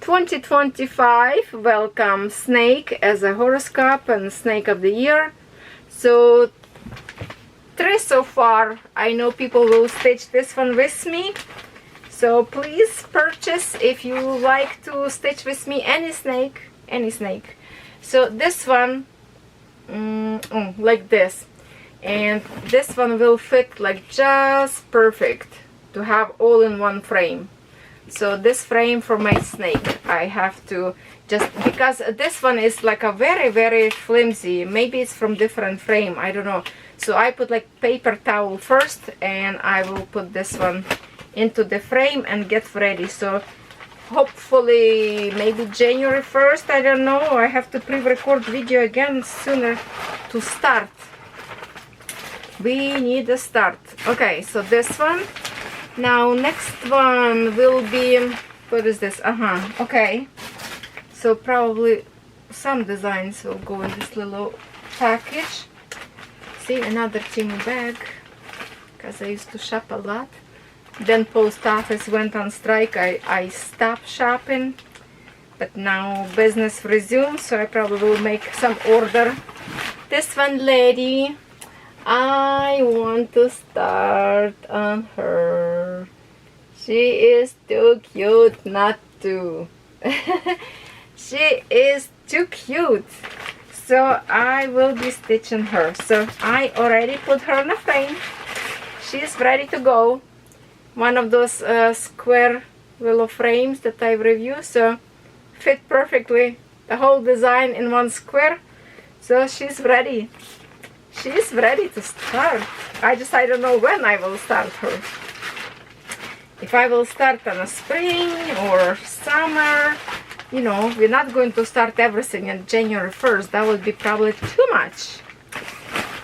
2025 welcome snake as a horoscope and snake of the year. So 3 so far. I know people will stitch this one with me, so please purchase if you like to stitch with me any snake. So this one like this, and this one will fit like just perfect to have all in one frame. So this frame for my snake, I have to just, because this one is like a very flimsy, maybe it's from different frame, I don't know. So I put like paper towel first, and I will put this one into the frame and get ready. So hopefully maybe January 1st, I don't know. I have to pre-record video again sooner to start. We need a start. Okay, so this one. Now next one will be, what is this? Okay. So probably some designs will go in this little package. See, another teeny bag, because I used to shop a lot. Then post office went on strike. I stopped shopping, but now business resumes, so I probably will make some order. This one lady, I want to start on her. She is too cute not to. She is too cute. So I will be stitching her. So I already put her in a frame. She's ready to go. One of those square willow frames that I reviewed. So fit perfectly. The whole design in one square. So she's ready. She's ready to start. I don't know when I will start her. If I will start in a spring or summer, you know, we're not going to start everything on January 1st. That would be probably too much.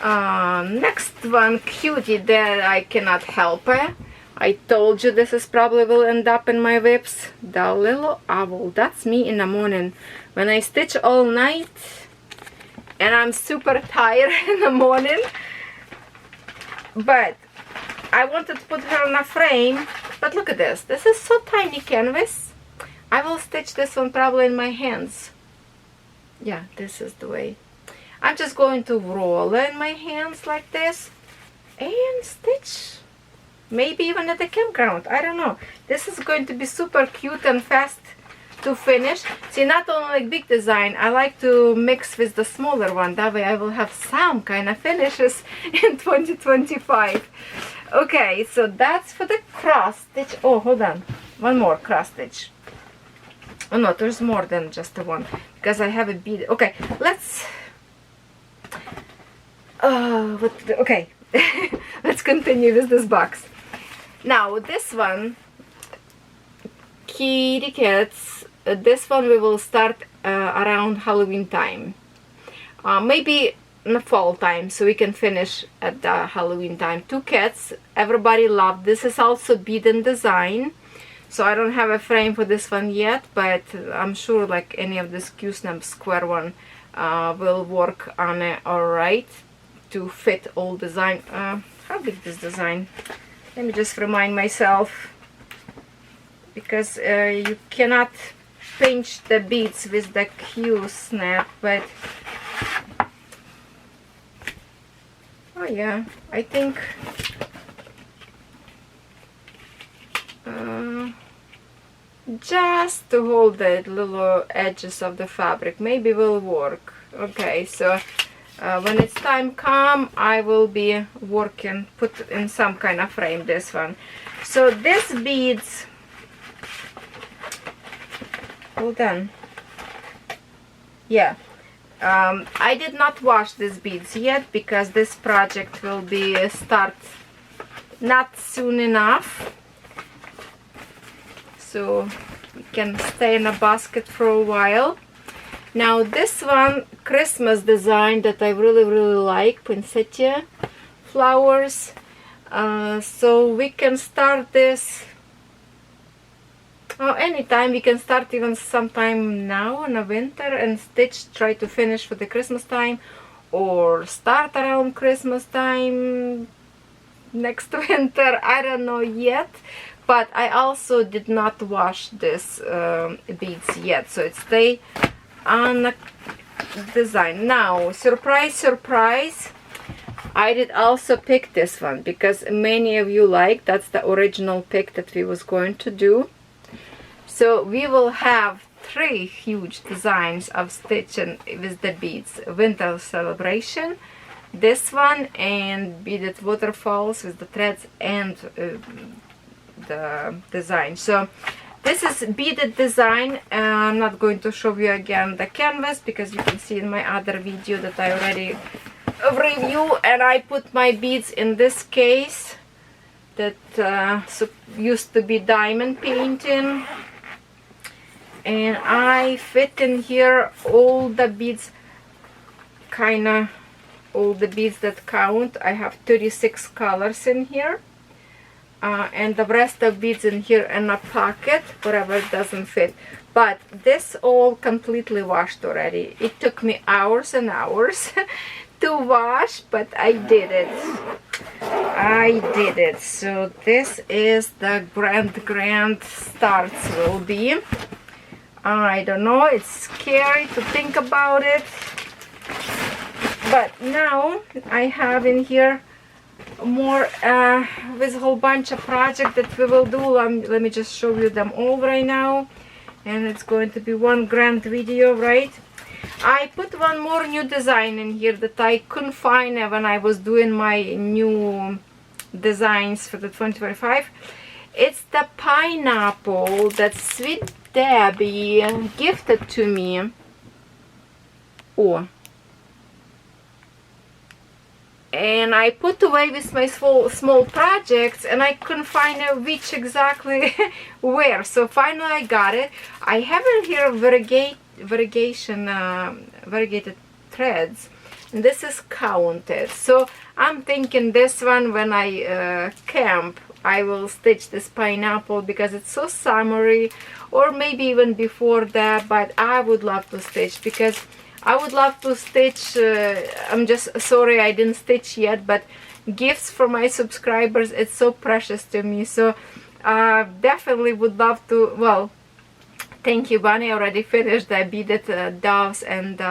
Next one, cutie, that I cannot help. I told you this is probably will end up in my WIPs. The little owl, that's me in the morning. When I stitch all night, and I'm super tired in the morning, but I wanted to put her in a frame. But look at this. This is so tiny canvas. I will stitch this one probably in my hands. Yeah, this is the way. I'm just going to roll in my hands like this and stitch. Maybe even at the campground. I don't know. This is going to be super cute and fast to finish. See, not only like big design, I like to mix with the smaller one. That way I will have some kind of finishes in 2025. Okay, so that's for the cross stitch. Oh, hold on. One more cross stitch. Oh no, there's more than just the one, because I have a bead. Okay, let's okay. Let's continue with this box. Now this one, kitty cats, this one we will start around Halloween time, maybe in the fall time, so we can finish at the Halloween time. 2 cats, everybody loved. This is also beaded design, so I don't have a frame for this one yet, but I'm sure like any of this COODEALS square one will work on it alright to fit all design. How big this design? Let me just remind myself, because you cannot pinch the beads with the Q snap, but oh yeah, I think just to hold the little edges of the fabric maybe will work. Okay, so when it's time come, I will be working, put in some kind of frame this one. So this beads, hold on, yeah, I did not wash these beads yet because this project will be start not soon enough, so it can stay in a basket for a while. Now this one, Christmas design that I really like, poinsettia flowers. So we can start this anytime. We can start even sometime now in the winter and stitch, try to finish for the Christmas time, or start around Christmas time. next winter, I don't know yet. But I also did not wash this beads yet, so it stay on the design. Now, surprise, surprise, I did also pick this one because many of you like, that's the original pick that we was going to do. So we will have 3 huge designs of stitching with the beads: winter celebration, this one, and beaded waterfalls with the threads and the design. So this is beaded design. I'm not going to show you again the canvas because you can see in my other video that I already review, and I put my beads in this case that used to be diamond painting, and I fit in here all the beads, kinda all the beads that count. I have 36 colors in here. And the rest of beads in here in a pocket, whatever doesn't fit. But this all completely washed already. It took me hours and hours to wash, but I did it. I did it. So this is the grand starts will be. I don't know, it's scary to think about it. But now I have in here more with a whole bunch of projects that we will do. Let me just show you them all right now, and it's going to be one grand video, right? I put one more new design in here that I couldn't find when I was doing my new designs for the 2025. It's the pineapple that Sweet Debbie gifted to me. Oh, and I put away with my small projects, and I couldn't find which exactly where. So finally I got it. I have in here variegated threads, and this is counted. So I'm thinking this one, when I camp, I will stitch this pineapple because it's so summery, or maybe even before that, but I would love to stitch because I would love to stitch. I'm just sorry I didn't stitch yet, but gifts for my subscribers, it's so precious to me. So definitely would love to. Well, thank you, Bunny. I already finished the beaded doves and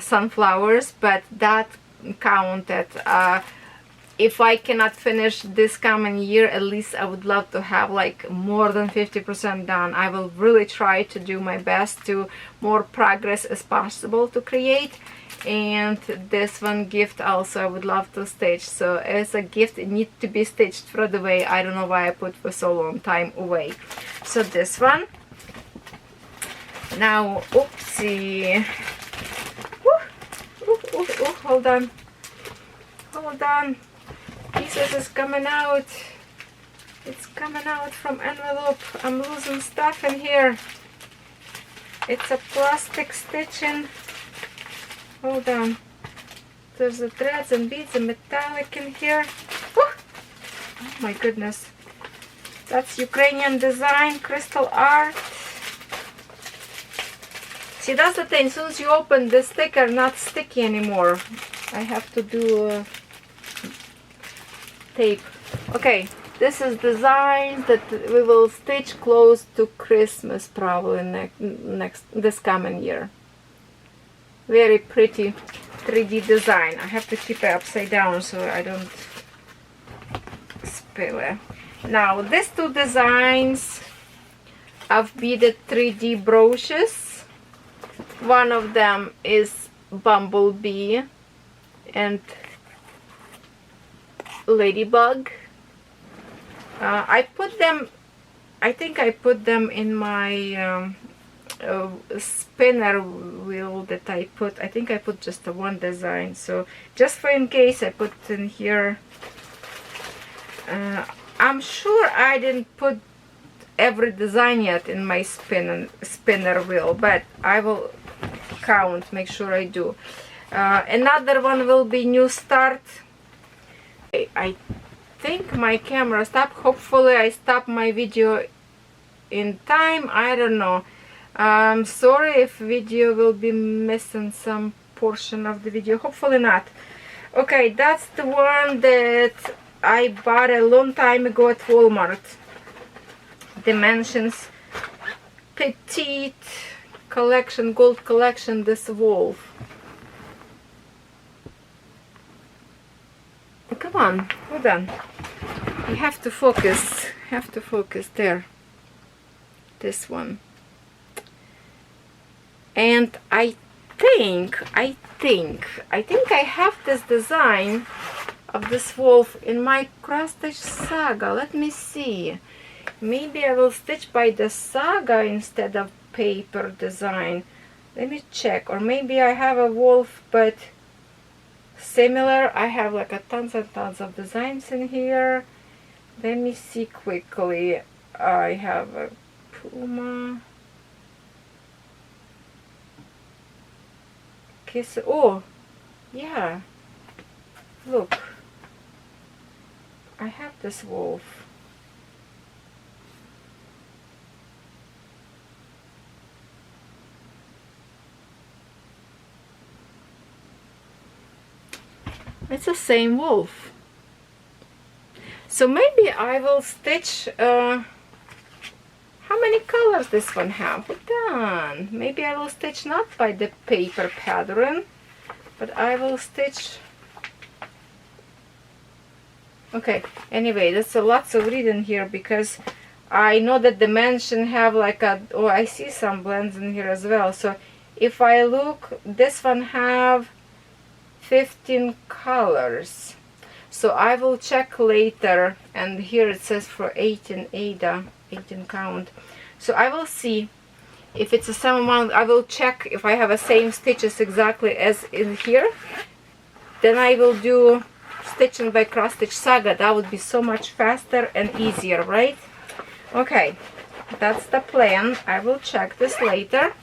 sunflowers, but that counted. If I cannot finish this coming year, at least I would love to have like more than 50% done. I will really try to do my best to more progress as possible to create. And this one gift also I would love to stitch. So as a gift, it needs to be stitched right away. I don't know why I put for so long time away. So this one. Now, oopsie. Hold on. Hold on. Pieces is coming out. It's coming out from envelope. I'm losing stuff in here. It's a plastic stitching. Hold on. There's the threads and beads and metallic in here. Woo! Oh my goodness. That's Ukrainian design, crystal art. See, that's the thing. As soon as you open the sticker, not sticky anymore. I have to do tape. Okay, this is design that we will stitch close to Christmas, probably this coming year. Very pretty 3D design. I have to keep it upside down so I don't spill it. Now, these 2 designs of beaded 3D brooches. One of them is bumblebee and ladybug. I put them, I think I put them in my spinner wheel that I put. I think I put just one design, so just for in case I put in here. I'm sure I didn't put every design yet in my spinner wheel, but I will count, make sure I do. Another one will be New Start. I think my camera stopped. Hopefully I stopped my video in time. I don't know. I'm sorry if video will be missing some portion of the video. Hopefully not. Okay, that's the one that I bought a long time ago at Walmart. Dimensions Petite collection, gold collection, this wolf. Come on, hold on. You have to focus. There. This one. And I think I have this design of this wolf in my cross-stitch saga. Let me see. Maybe I will stitch by the saga instead of paper design. Let me check. Or maybe I have a wolf but similar. I have like a tons and tons of designs in here. Let me see quickly. I have a puma. Kiss. Oh, yeah. Look. I have this wolf. It's the same wolf. So maybe I will stitch, how many colors this one have? Hold on. Maybe I will stitch not by the paper pattern, but I will stitch. Okay, anyway, that's a lots of reading here because I know that dimension have like a, oh, I see some blends in here as well. So if I look, this one have 15 colors. So I will check later, and here it says for 18 Ada, 18 count. So I will see if it's the same amount. I will check if I have the same stitches exactly as in here. Then I will do stitching by cross stitch saga. That would be so much faster and easier, right? Okay, that's the plan. I will check this later.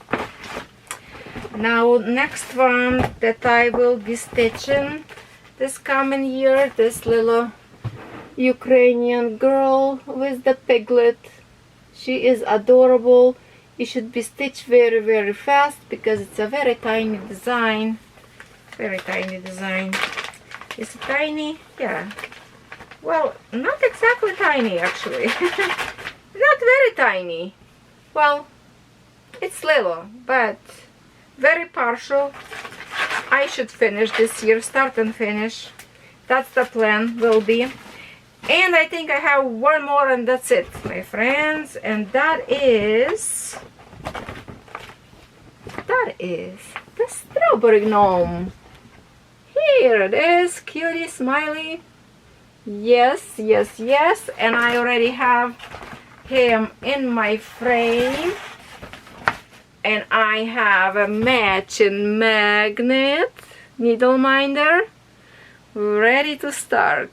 Now next one that I will be stitching this coming year, this little Ukrainian girl with the piglet. She is adorable. It should be stitched very, very fast because it's a very tiny design. Very tiny design. Is it tiny? Yeah. Well, not exactly tiny actually. Not very tiny. Well, it's little, but very partial. I should finish this year, start and finish. That's the plan, will be. And I think I have one more and that's it, my friends. And that is the strawberry gnome. Here it is, cutie, smiley. Yes, yes, yes. And I already have him in my frame. And I have a matching magnet, needle minder, ready to start.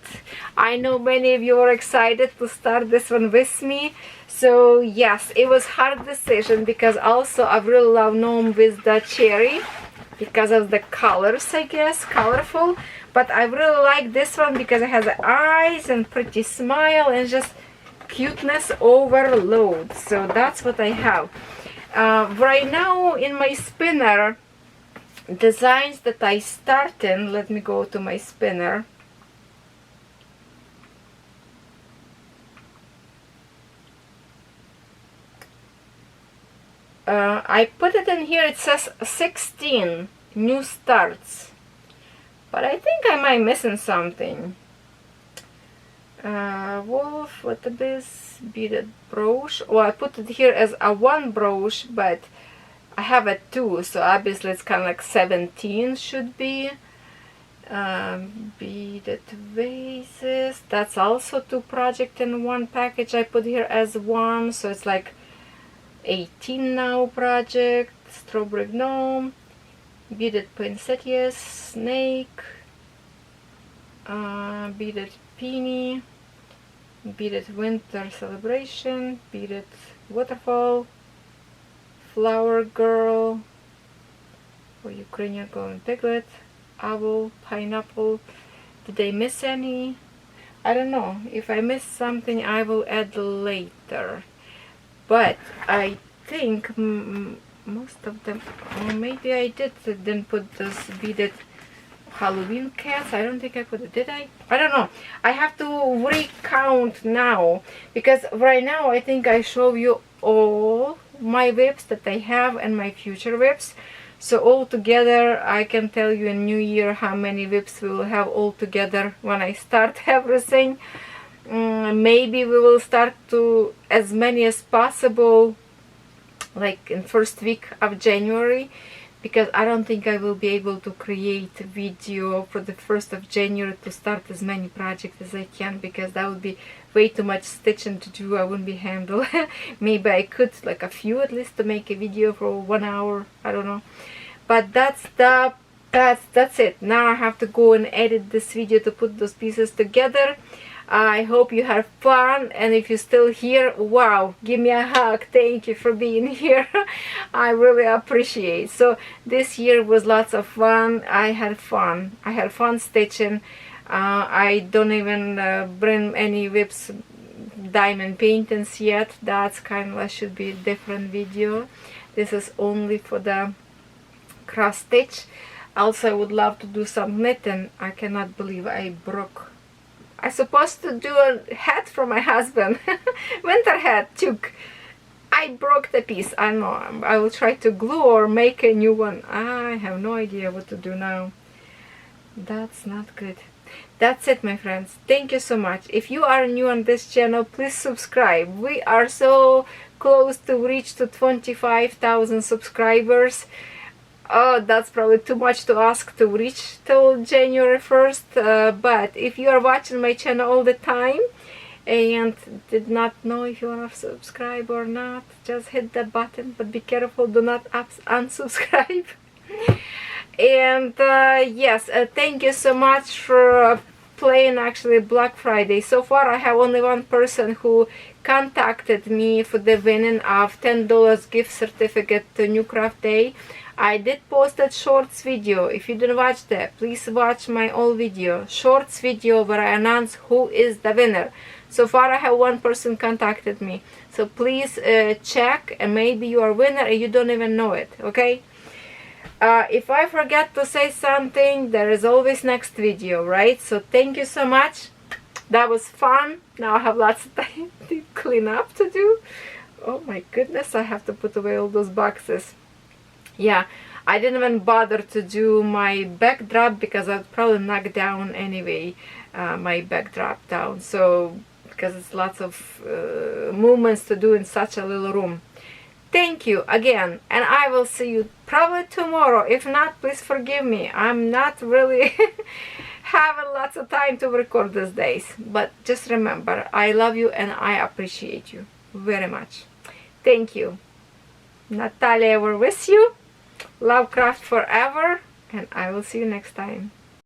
I know many of you are excited to start this one with me. So yes, it was hard decision because also I really love gnome with the cherry because of the colors, I guess, colorful. But I really like this one because it has the eyes and pretty smile and just cuteness overload. So that's what I have. Right now in my spinner, designs that I start in, let me go to my spinner. I put it in here, it says 16 new starts, but I think I might missing something. Wolf, what is this? Beaded brooch. Well, I put it here as a 1 brooch, but I have a 2, so obviously it's kind of like 17 should be. Beaded vases, that's also 2 projects in 1 package. I put here as 1, so it's like 18 now project. Strawberry gnome, beaded poinsettias, snake, beaded peony, beaded winter celebration, beaded waterfall, flower girl, or Ukrainian golden piglet, owl, pineapple. Did I miss any? I don't know. If I missed something I will add later, but I think most of them, or maybe I didn't put this beaded Halloween cats. I don't think I put it, did I? I don't know. I have to recount now, because right now I think I show you all my WIPs that I have and my future WIPs. So all together I can tell you in New Year how many WIPs we will have all together when I start everything. Maybe we will start to as many as possible like in first week of January, because I don't think I will be able to create a video for the 1st of January to start as many projects as I can, because that would be way too much stitching to do. I wouldn't be handle. Maybe I could like a few at least to make a video for 1 hour, I don't know. But that's it. Now I have to go and edit this video to put those pieces together. I hope you had fun, and if you're still here, wow, give me a hug. Thank you for being here. I really appreciate. So this year was lots of fun. I had fun stitching. I don't even bring any WIPs diamond paintings yet. That's kind of should be a different video. This is only for the cross stitch. Also, I would love to do some knitting. I cannot believe I broke. I supposed to do a hat for my husband. Winter hat took. I broke the piece. I know. I will try to glue or make a new one. I have no idea what to do now. That's not good. That's it, my friends. Thank you so much. If you are new on this channel, please subscribe. We are so close to reach to 25,000 subscribers. Oh, that's probably too much to ask to reach till January 1st, but if you are watching my channel all the time and did not know if you want to subscribe or not, just hit that button, but be careful, do not unsubscribe. And yes, thank you so much for playing actually Black Friday. So far I have only one person who contacted me for the winning of $10 gift certificate to New Craft Day. I did post that shorts video. If you didn't watch that, please watch my old video, shorts video, where I announce who is the winner. So far I have one person contacted me, so please check, and maybe you are winner and you don't even know it. Okay, if I forget to say something, there is always next video, right? So thank you so much. That was fun. Now I have lots of time to clean up to do. Oh my goodness, I have to put away all those boxes. Yeah, I didn't even bother to do my backdrop because I'd probably knock down anyway, my backdrop down. So, because it's lots of movements to do in such a little room. Thank you again, and I will see you probably tomorrow. If not, please forgive me. I'm not really having lots of time to record these days. But just remember, I love you and I appreciate you very much. Thank you. Natalia, we're with you. Lovecraft forever, and I will see you next time.